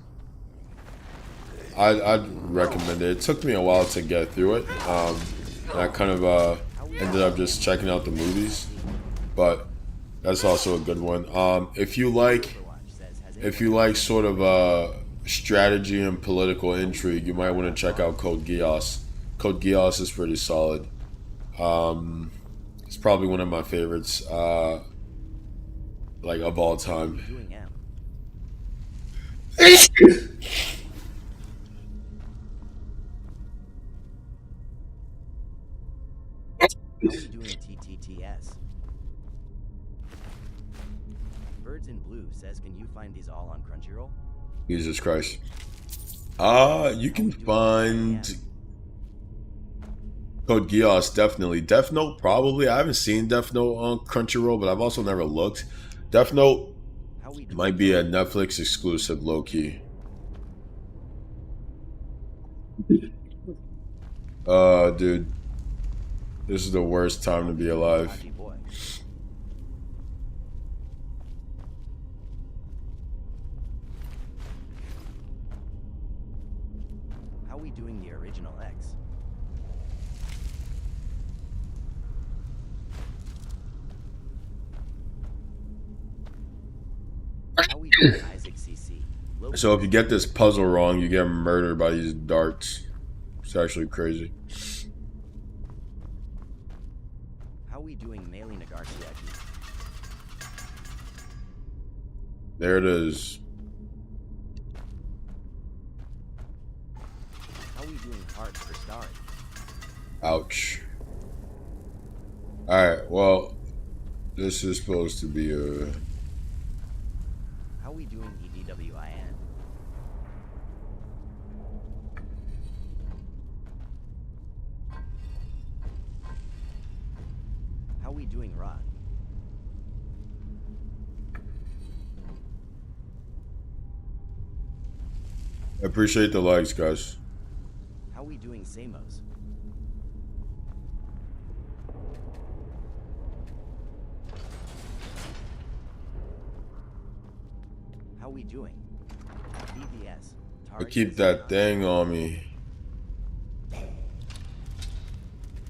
I'd recommend it. It took me a while to get through it. And I kind of ended up just checking out the movies, but that's also a good one. If you like sort of strategy and political intrigue, you might want to check out Code Geass. Code Geass is pretty solid. It's probably one of my favorites, like of all time. How we doing, TTTS? Birds in Blue says, can you find these all on Crunchyroll? Jesus Christ. You can find Code Geass, definitely. Death Note, probably. I haven't seen Death Note on Crunchyroll, but I've also never looked. Death Note might be a Netflix exclusive, low-key. Dude. This is the worst time to be alive. How we doing, the original X? How we doing, Isaac CC? So if you get this puzzle wrong, you get murdered by these darts. It's actually crazy. How we doing, Meili Nagarsiaki? There it is. How we doing, Hearts for Starry? Ouch. Alright, well, this is supposed to be a... How we doing, EDWIN? How we doing, Rod? I appreciate the likes, guys. How we doing, Samos? How we doing? BBS. I keep that thing on me.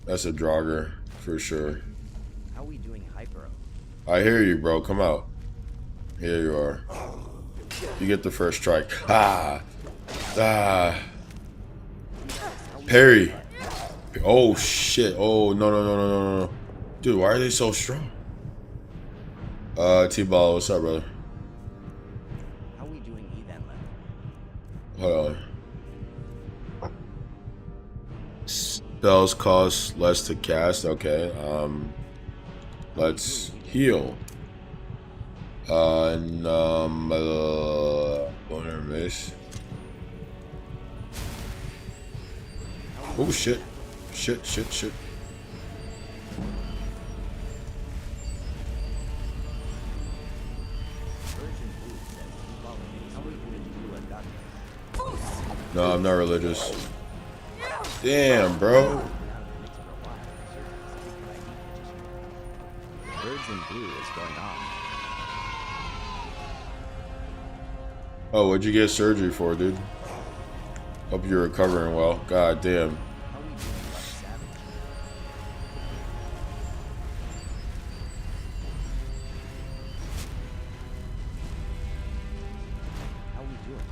That's a Draugr, for sure. How we doing, Hypero? I hear you, bro. Come out. Here you are. You get the first strike. Ah! Ah! Parry! Oh, shit. Oh, no, no, no, no, no, no. Dude, why are they so strong? T-Ball, what's up, brother? How we doing, Ethan left? Hold on. Spells cost less to cast. Okay. Let's heal. Boner miss. Oh shit. Shit, shit, shit. No, I'm not religious. Damn, bro. Birds in Blue is going on. Oh, what'd you get surgery for, dude? Hope you're recovering well. God damn. How we doing, Buck Savage? How we doing?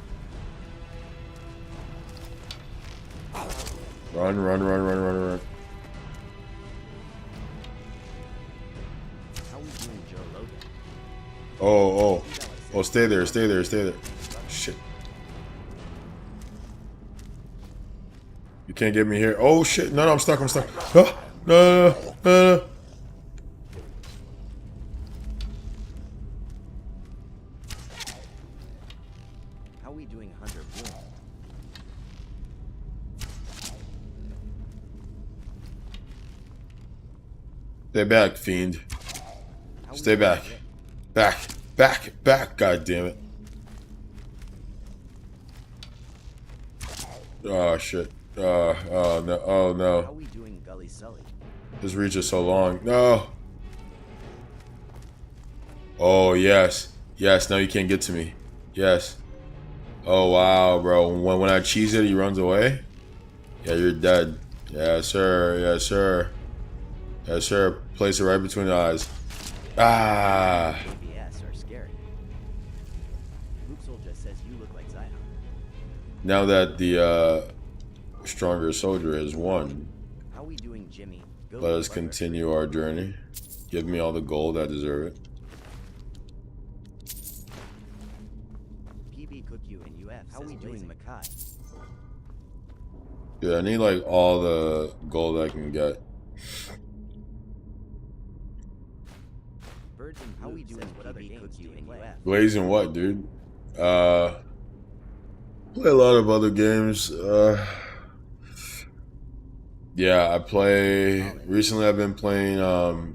Run, run, run, run, run, run. How we doing, Joe Logan? Oh, oh. Oh, stay there, stay there, stay there. Shit. You can't get me here. Oh, shit. No, no, I'm stuck, I'm stuck. Ah, no, no, no, no, no. Stay back, fiend. Stay back. Back. Back. Back. God damn it. Oh shit. Oh no. Oh no. How we doing, Gully Sully? This reach is so long. No. Oh yes. Yes. Now you can't get to me. Yes. Oh wow, bro. When I cheese it, he runs away. Yeah, you're dead. Yes, sir. Yes, sir. Yes, sir. Place it right between the eyes. Ah. ABS are scary. Luke Soldier says you look like Zion. Now that the stronger soldier has won, How we doing, Jimmy? Go let us continue our journey. Give me all the gold, I deserve it. PB Cook you and UF. How we doing, Mackay? Yeah, I need like all the gold I can get. Birds and how we doing? What other games you and UF? Blazing what, dude? Play a lot of other games. Yeah, I play. Recently, I've been playing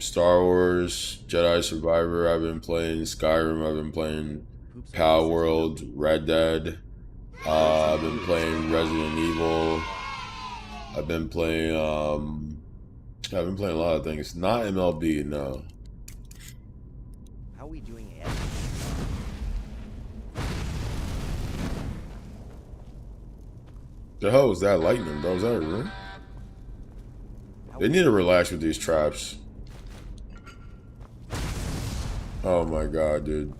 Star Wars, Jedi Survivor. I've been playing Skyrim. I've been playing Pal World, Red Dead. I've been playing Resident Evil. I've been playing. I've been playing a lot of things. Not MLB, no. How we doing? The hell was that lightning, bro? Was that a room? They need to relax with these traps. Oh my god, dude.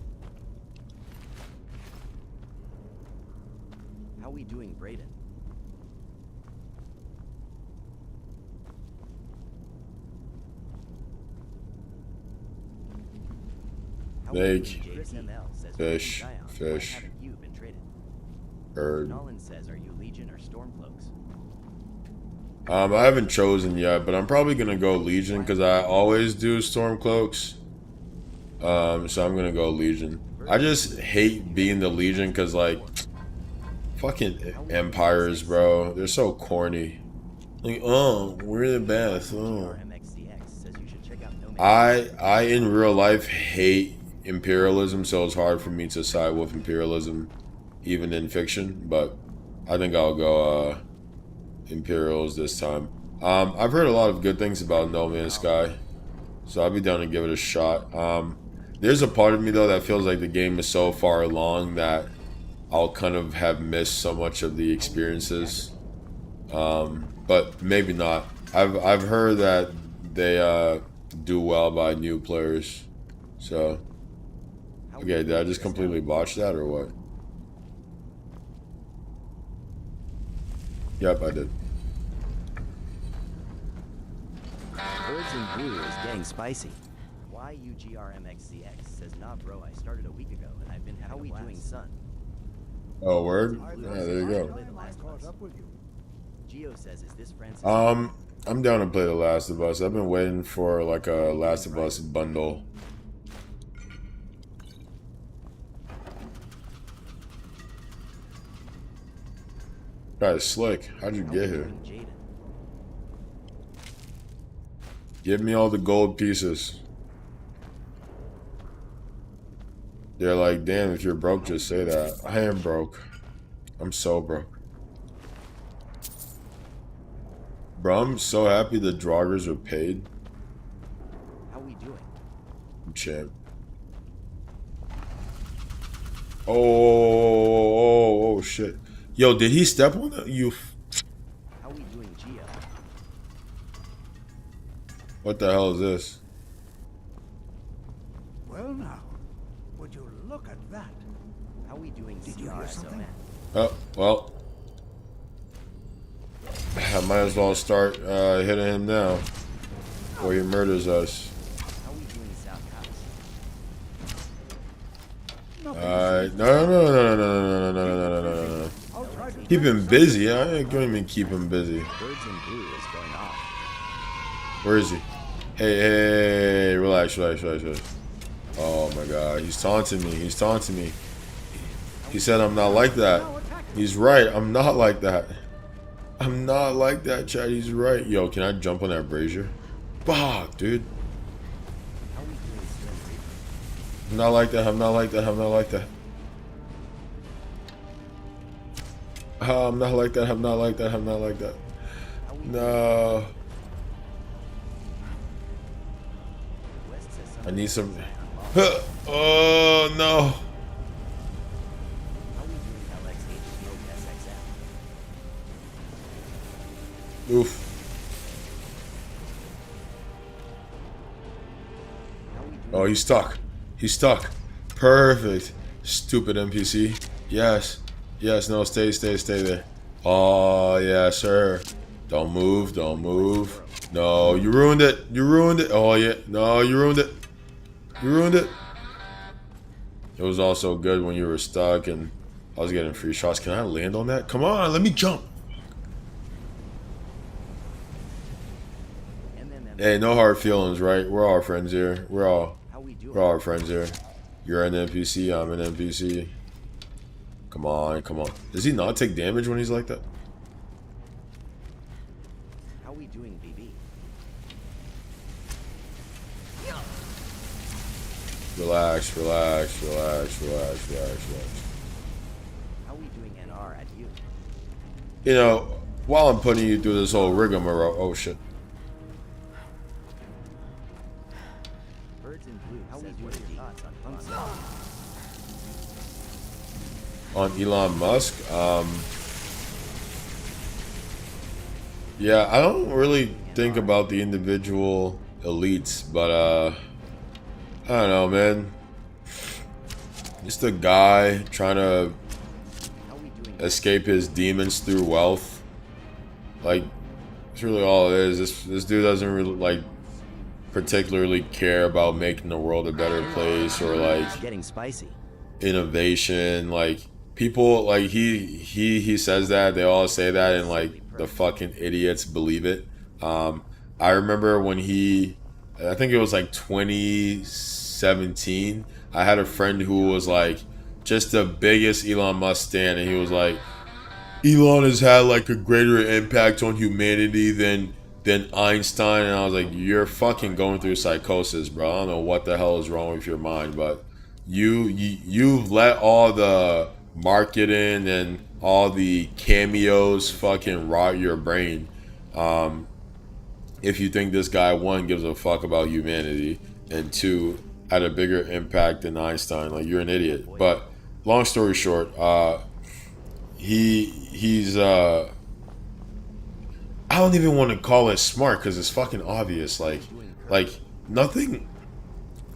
How we doing, Brayden? Snake, fish, fish, bird. Nolan says, are you Legion or Stormcloaks? I haven't chosen yet, but I'm probably gonna go Legion because I always do Stormcloaks. So I'm gonna go Legion. I just hate being the Legion because like fucking Empires, bro. They're so corny. Like, oh, we're the best. Oh. I in real life hate imperialism, so it's hard for me to side with imperialism, even in fiction. But I think I'll go Imperials this time. I've heard a lot of good things about No Man's Sky, so I'll be down to give it a shot. There's a part of me though that feels like the game is so far along that I'll kind of have missed so much of the experiences. But maybe not. I've heard that they do well by new players. So okay, did I just completely botch that or what? Yep, I did. Birds and Blue is getting spicy. YUGRMXCX says, nah bro, I started a week ago and I've been having a blast. How we doing, son? Oh, word? Yeah, there you go. Geo says, is this Francis? I'm down to play The Last of Us. I've been waiting for like a Last of Us bundle. Guy's slick. How'd you get here? Give me all the gold pieces. They're like, damn, if you're broke, just say that. I am broke. I'm so broke. Bro, I'm so happy the Draugrs are paid. How we doing? I'm champ. Oh, shit. Yo, did he step on it? You. How we doing, Geo? What the hell is this? Well now, would you look at that? How we doing, Did you hear something? Oh, well. I might as well start hitting him now before he murders us. How we doing, South House? No. Keep him busy. I can't even keep him busy. Birds and Blue is going off. Where is he? Hey, relax. Oh my god, he's taunting me. He said I'm not like that. He's right, I'm not like that. I'm not like that, Chad. He's right. Yo, can I jump on that brazier? Fuck, dude. I'm not like that. I'm not like that. I'm not like that. I'm not like that. I'm not like that. I'm not like that. No. I need some. Oh no. Oof. Oh, he's stuck. He's stuck. Perfect. Stupid NPC. Yes. Yes, no, stay there. Oh, yeah, sir. Don't move, don't move. No, you ruined it. You ruined it. Oh, yeah. No, you ruined it. You ruined it. It was also good when you were stuck and I was getting free shots. Can I land on that? Come on, let me jump. Hey, no hard feelings, right? We're all friends here. We're all friends here. You're an NPC, I'm an NPC. Come on, come on. Does he not take damage when he's like that? How we doing, BB? Relax, relax, relax, relax, relax, relax. How we doing, NR, at you? You know, while I'm putting you through this whole rigmarole, oh shit. Birds in blue. How we doing, thoughts On Elon Musk, yeah, I don't really think about the individual elites, but I don't know, man. Just a guy trying to escape his demons through wealth. Like, that's really all it is. This dude doesn't really like particularly care about making the world a better place or like getting spicy innovation. Like, people like he says that, they all say that, and like the fucking idiots believe it. I remember when I think it was like 2017, I had a friend who was like just the biggest Elon Musk stan, and he was like, Elon has had like a greater impact on humanity than Einstein. And I was like, you're fucking going through psychosis, bro. I don't know what the hell is wrong with your mind, but you've let all the marketing and all the cameos fucking rot your brain. If you think this guy, one, gives a fuck about humanity, and two, had a bigger impact than Einstein, like, you're an idiot. But long story short, he's I don't even want to call it smart because it's fucking obvious. Like nothing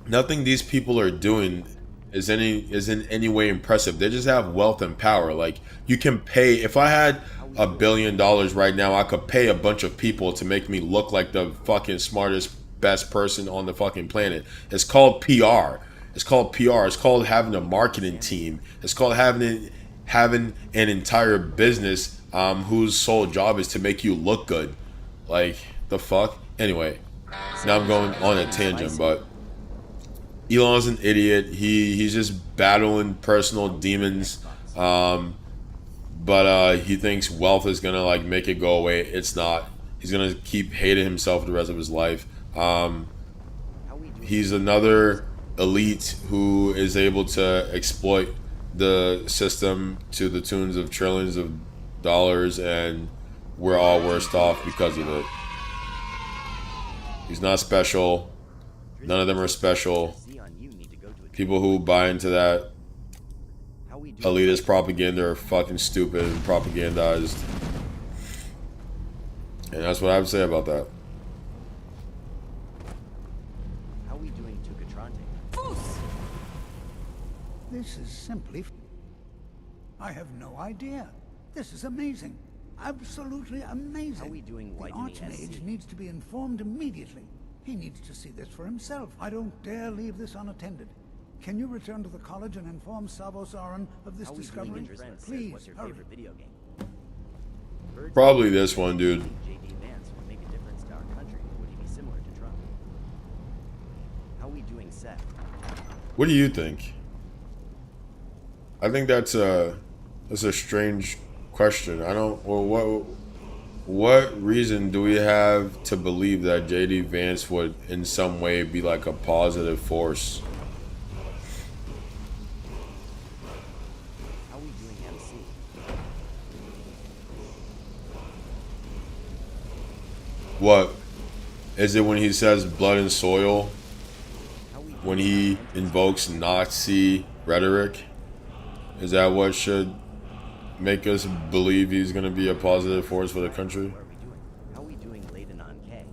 these people are doing is in any way impressive. They just have wealth and power. Like, you can pay, if I had $1 billion right now, I could pay a bunch of people to make me look like the fucking smartest, best person on the fucking planet. It's called PR. It's called PR. It's called having a marketing team. It's called having an entire business whose sole job is to make you look good. Like, the fuck? Anyway, now I'm going on a tangent, but Elon's an idiot. He's just battling personal demons. But he thinks wealth is gonna like make it go away. It's not. He's gonna keep hating himself the rest of his life. He's another elite who is able to exploit the system to the tunes of trillions of dollars, and we're all worse off because of it. He's not special. None of them are special. People who buy into that elitist propaganda are fucking stupid and propagandized. And that's what I would say about that. How we doing, Tucatrante? This is simply... I have no idea. This is amazing. Absolutely amazing. How we doing, the White Archmage needs to be informed immediately. He needs to see this for himself. I don't dare leave this unattended. Can you return to the college and inform Savos Aran of this discovery? Please, What's your hurry. favorite video game? Probably this one, dude. J.D. Vance would make a difference to our country. Would he be similar to Trump? How we doing, Seth? What do you think? I think that's a strange question. I don't. Well, what reason do we have to believe that J.D. Vance would in some way be like a positive force? What? Is it when he says blood and soil? When he invokes Nazi rhetoric? Is that what should make us believe he's going to be a positive force for the country? How we doing, Layden on K?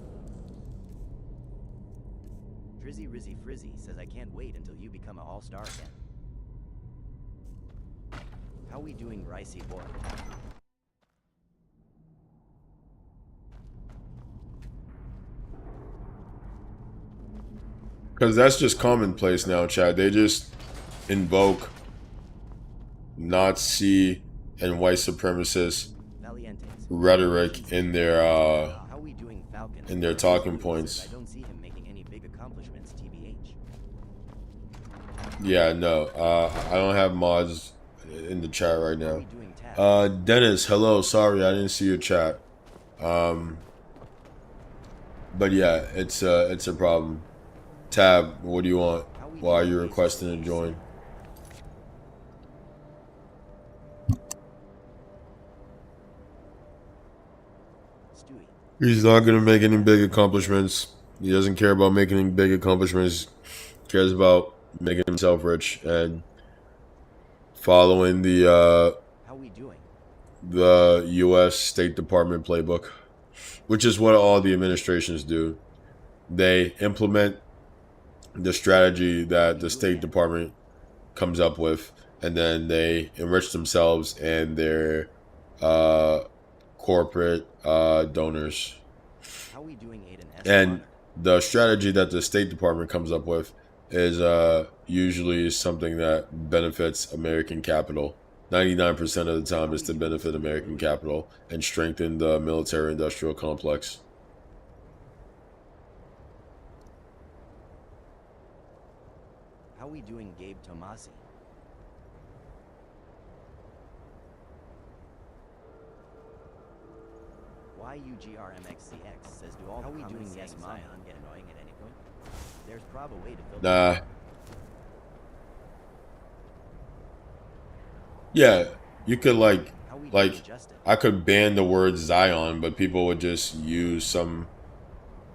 Drizzy Rizzy Frizzy says I can't wait until you become an all-star again. How we doing, Ricey Boy? Because that's just commonplace now, Chad. They just invoke Nazi and white supremacist rhetoric in their talking points. I don't see him making any big accomplishments, TBH. Yeah, no. I don't have mods in the chat right now. Dennis, hello. Sorry, I didn't see your chat. But yeah, it's a problem. Tab, what do you want? Why are you requesting to join? He's not gonna make any big accomplishments. He doesn't care about making any big accomplishments. He cares about making himself rich and following the U.S. State Department playbook, which is what all the administrations do. They implement the strategy that the State Department comes up with, and then they enrich themselves and their corporate donors. And the strategy that the State Department comes up with is usually something that benefits American capital. 99% of the time is to benefit American capital and strengthen the military-industrial complex. How we doing, Gabe Tomasi? YUGRMXCX says, do all how we doing yes, Zion get annoying at any point? There's probably a way to filter. Nah. Yeah, you could like I could ban the word Zion, but people would just use some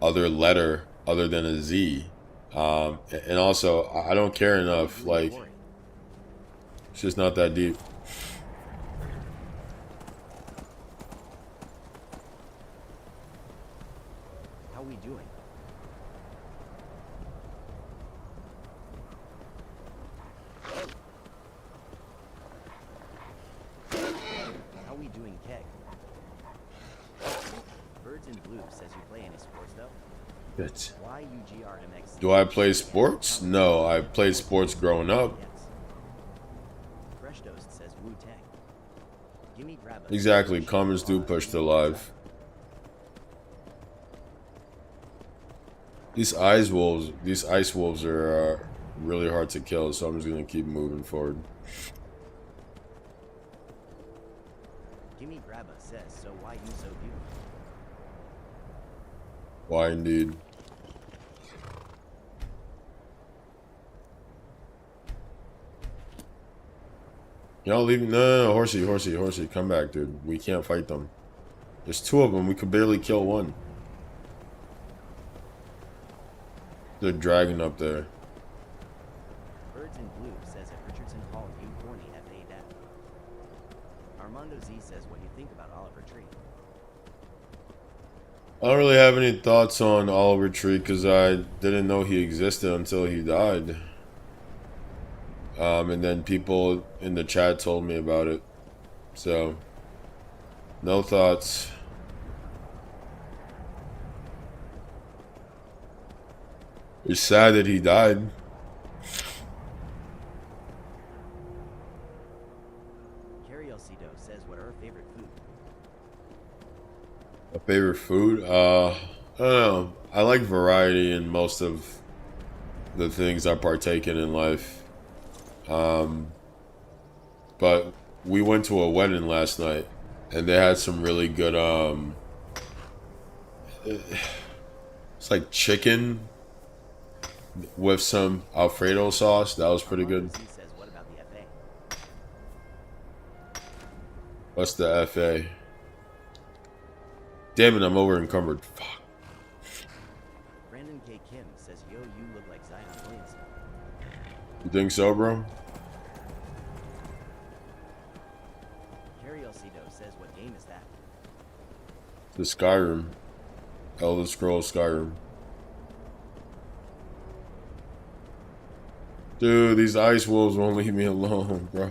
other letter other than a Z. And also, I don't care enough. Like, it's just not that deep. How we doing? How we doing, Keg? Birds in Blue says you play any sports though? Good. Do I play sports? No, I played sports growing up. Exactly, comments do push to live. These ice wolves are really hard to kill, so I'm just gonna keep moving forward. Gimme Grabba says, so why you so beautiful? Why indeed? Y'all leave me? No, horsey, come back, dude. We can't fight them. There's two of them. We could barely kill one. They're dragging up there. Birds in Blue says at Richardson Hall, you horny FA dad. Armando Z says what you think about Oliver Tree. I don't really have any thoughts on Oliver Tree because I didn't know he existed until he died. And then people in the chat told me about it. So, no thoughts. It's sad that he died. Carrie Alcido says what are her favorite food? A favorite food? I don't know. I like variety in most of the things I partake in life. But we went to a wedding last night and they had some really good it's like chicken with some Alfredo sauce. That was pretty good. What's the FA? Damn it, I'm over encumbered. Fuck. BK Kim says, yo, you look like Zion Williamson. You think so, bro? Carrie Alcido says, what game is that? The Skyrim. Elder Scrolls Skyrim. Dude, these ice wolves won't leave me alone, bro.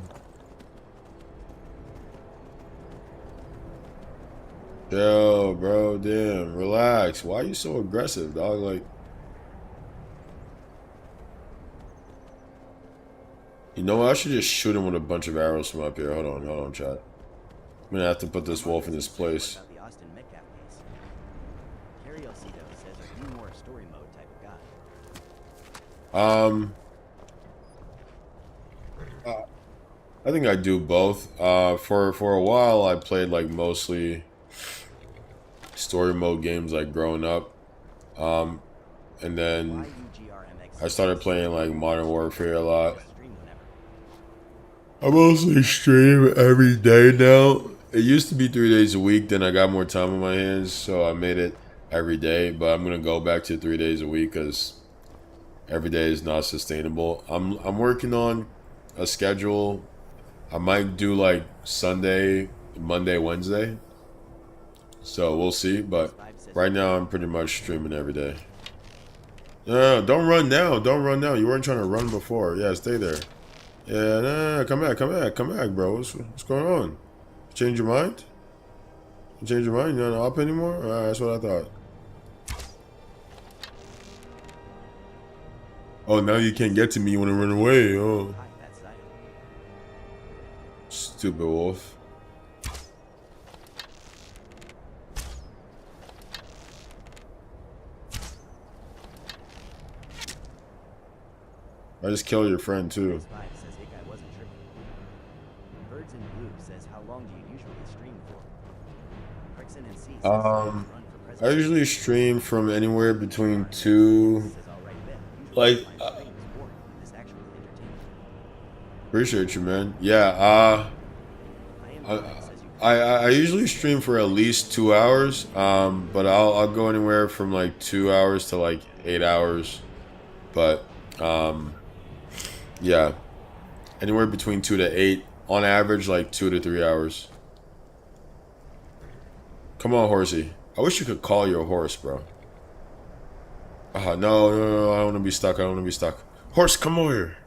Yo, bro, damn, relax. Why are you so aggressive, dog? Like, you know what? I should just shoot him with a bunch of arrows from up here. Hold on, chat. I'm gonna have to put this wolf in his place. The Austin Metcalf case. Carrie Alcido says, are you more a story mode type of guy? I think I do both. For a while, I played like mostly story mode games like growing up. And then I started playing like Modern Warfare a lot. I mostly stream every day now. It used to be 3 days a week, then I got more time on my hands, so I made it every day. But I'm gonna go back to 3 days a week because every day is not sustainable. I'm working on a schedule. I might do like Sunday, Monday, Wednesday. So we'll see. But right now I'm pretty much streaming every day. No, don't run now. Don't run now. You weren't trying to run before. Yeah, stay there. Yeah, nah, come back, bro. What's going on? Change your mind? You change your mind? You're not up anymore? Alright, that's what I thought. Oh, now you can't get to me. You want to run away. Oh. Stupid wolf. I just killed your friend too. Birds in Blue says, how long do you usually stream for? Rickson and C says, I usually stream from anywhere between 2, like, appreciate you, man. Yeah, I usually stream for at least 2 hours, but I'll go anywhere from like 2 hours to like 8 hours, but yeah, anywhere between 2 to 8. On average, like 2 to 3 hours. Come on, horsey. I wish you could call your horse, bro. No, I don't want to be stuck. I don't want to be stuck. Horse, come over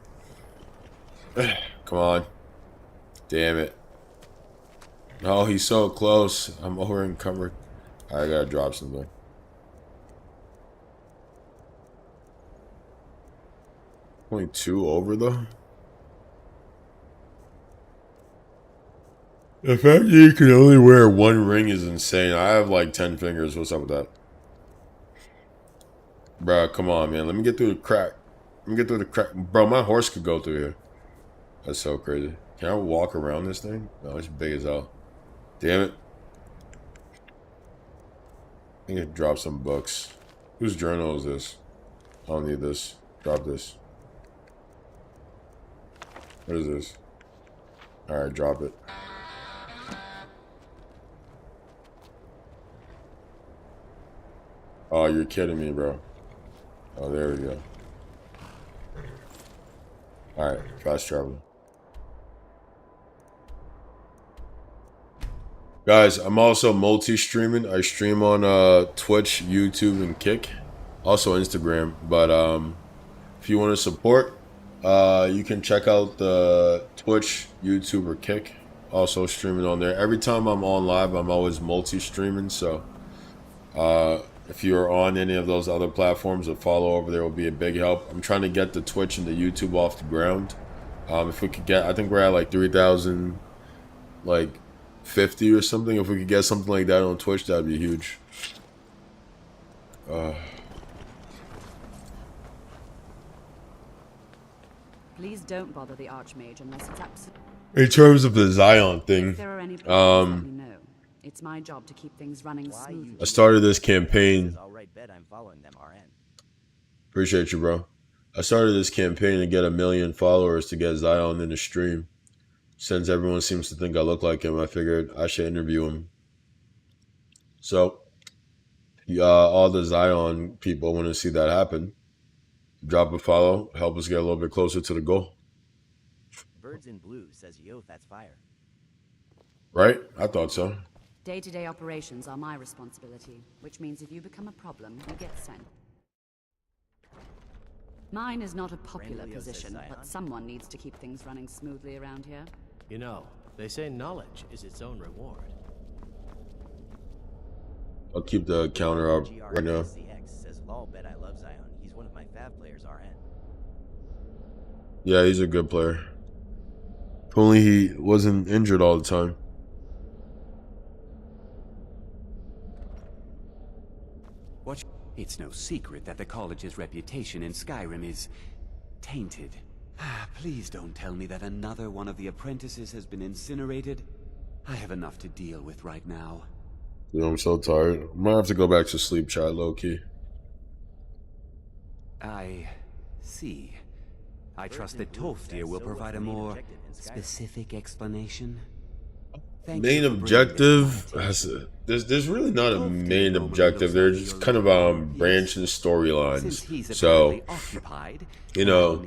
here. Come on. Damn it. No, he's so close. I'm over encumbered. I gotta drop something. Only 2 over, though? The fact that you can only wear 1 ring is insane. I have like 10 fingers. What's up with that? Bruh, come on, man. Let me get through the crack. Let me get through the crack. Bro, my horse could go through here. That's so crazy. Can I walk around this thing? No, it's big as hell. Damn it. I need to drop some books. Whose journal is this? I don't need this. Drop this. What is this? Alright, drop it. Oh, you're kidding me, bro. Oh, there we go. Alright, fast travel. Guys, I'm also multi-streaming. I stream on Twitch, YouTube, and Kick. Also Instagram. But if you want to support, you can check out the Twitch, YouTube, or Kick. Also streaming on there. Every time I'm on live, I'm always multi-streaming. So if you're on any of those other platforms, a follow over there will be a big help. I'm trying to get the Twitch and the YouTube off the ground. If we could get, I think we're at like 3,000, like 50 or something. If we could get something like that on Twitch, that'd be huge. Please don't bother the Archmage unless it's absolutely. In terms of the Zion thing, If there are any problems, let me know. It's my job to keep things running smoothly. I started this campaign. I'm following them, RN. Appreciate you, bro. I started this campaign to get 1 million followers to get Zion in the stream. Since everyone seems to think I look like him, I figured I should interview him. So, all the Zion people want to see that happen. Drop a follow, help us get a little bit closer to the goal. Birds in Blue says, yo, that's fire. Right? I thought so. Day-to-day operations are my responsibility, which means if you become a problem, you get sent. Mine is not a popular position, but someone needs to keep things running smoothly around here. You know, they say knowledge is its own reward. I'll keep the counter up right now. Says, lol, bet I love Zion. He's one of my fav players, RN. Yeah, he's a good player. If only he wasn't injured all the time. It's no secret that the college's reputation in Skyrim is tainted. Please don't tell me that another one of the apprentices has been incinerated. I have enough to deal with right now. Yeah, I'm so tired. I might have to go back to sleep, chat, low-key. I see. I trust that Tolfdir will provide a more specific explanation. Main objective? There's really not a main objective. They're just kind of branching storylines. So, you know.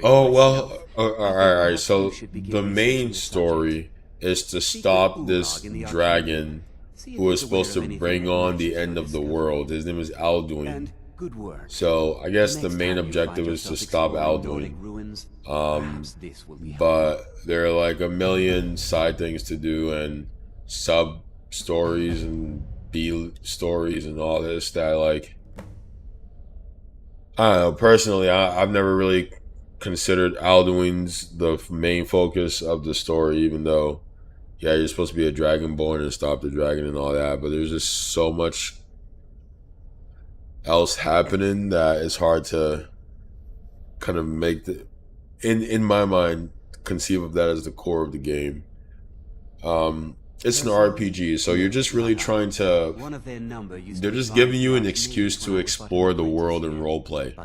Oh, well, alright. So, the main story is to stop this dragon who is supposed to bring on the end of the world. His name is Alduin. So I guess the main objective is to stop Alduin. But there are like a million side things to do and sub stories and B stories and all this that like, I don't know, personally I've never really considered Alduin's the main focus of the story, even though yeah, you're supposed to be a dragonborn and stop the dragon and all that, but there's just so much else happening that it's hard to kind of make the in my mind conceive of that as the core of the game. It's an RPG, so you're just really trying to, they're just giving you an excuse to explore the world and roleplay.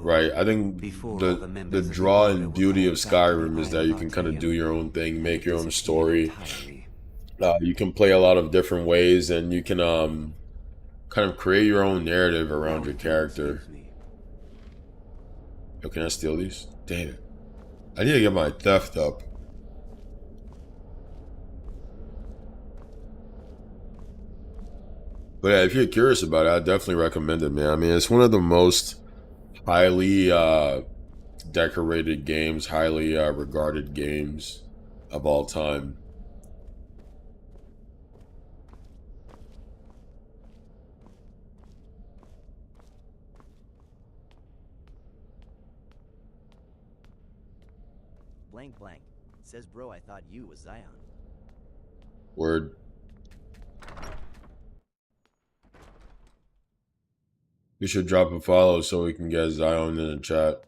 Right, I think the draw and beauty of Skyrim is that you can kind of do your own thing, make your own story. You can play a lot of different ways, and you can kind of create your own narrative around your character. Yo, can I steal these? Damn it. I need to get my theft up. But yeah, if you're curious about it, I definitely recommend it, man. I mean, it's one of the most highly decorated games, highly regarded games of all time. Blank blank. Says, bro, I thought you was Zion. Word. You should drop a follow so we can get Zion in the chat.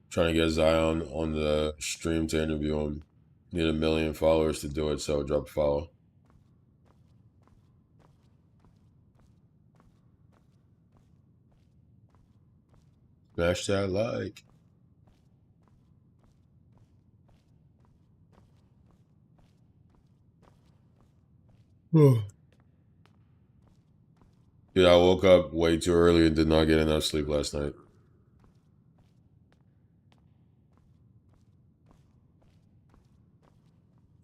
Trying to get Zion on the stream to interview him. Need 1 million followers to do it, so drop a follow. Smash that like. Dude, I woke up way too early and did not get enough sleep last night.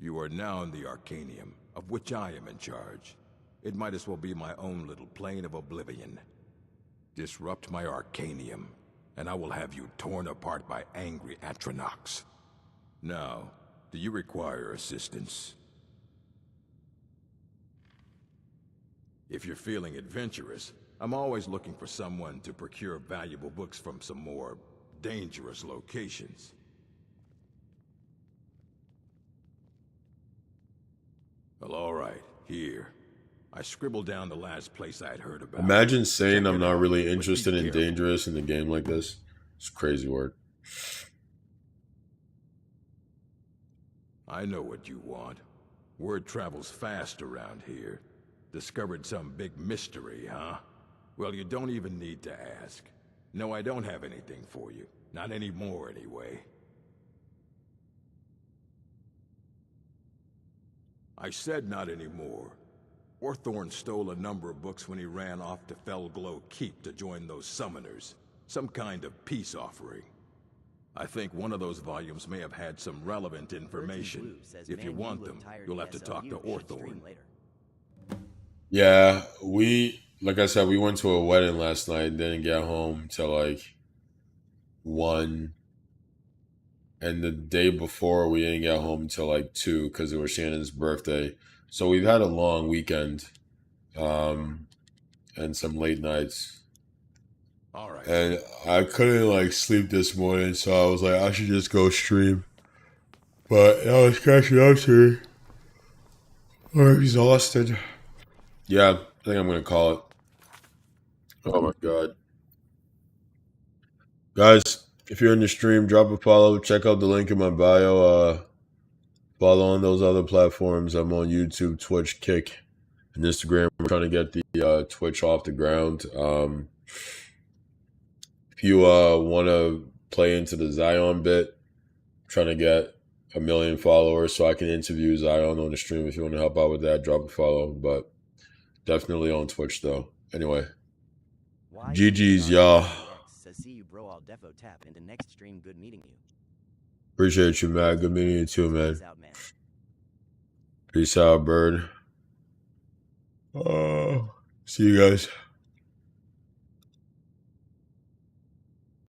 You are now in the Arcanium, of which I am in charge. It might as well be my own little plane of oblivion. Disrupt my Arcanium, and I will have you torn apart by angry Atronachs. Now, do you require assistance? If you're feeling adventurous, I'm always looking for someone to procure valuable books from some more dangerous locations. Well, all right, here. I scribbled down the last place I'd heard about. Imagine saying I'm not really interested in dangerous in a game like this. It's a crazy word. I know what you want. Word travels fast around here. Discovered some big mystery, huh? Well, you don't even need to ask. No, I don't have anything for you. Not anymore, anyway. I said not anymore. Orthorn stole a number of books when he ran off to Felglow Keep to join those summoners. Some kind of peace offering. I think one of those volumes may have had some relevant information. If you want them, you'll have to talk to Orthorn. Yeah, like I said, we went to a wedding last night, didn't get home till like 1. And the day before, we didn't get home till like 2 because it was Shannon's birthday. So we've had a long weekend, and some late nights. All right. And I couldn't like sleep this morning, so I was like, I should just go stream. But I was catching up to it. I'm exhausted. Yeah, I think I'm gonna call it. Oh my god. Guys, if you're in the stream, drop a follow. Check out the link in my bio. Follow on those other platforms. I'm on YouTube, Twitch, Kick, and Instagram. We're trying to get the Twitch off the ground. If you want to play into the Zion bit, trying to get 1 million followers so I can interview Zion on the stream. If you want to help out with that, drop a follow. But definitely on Twitch, though. Anyway, GG's, y'all. See you, bro. I'll defo tap into next stream. Good meeting you. Appreciate you, man. Good meeting you too, man. Peace out, bird. See you guys.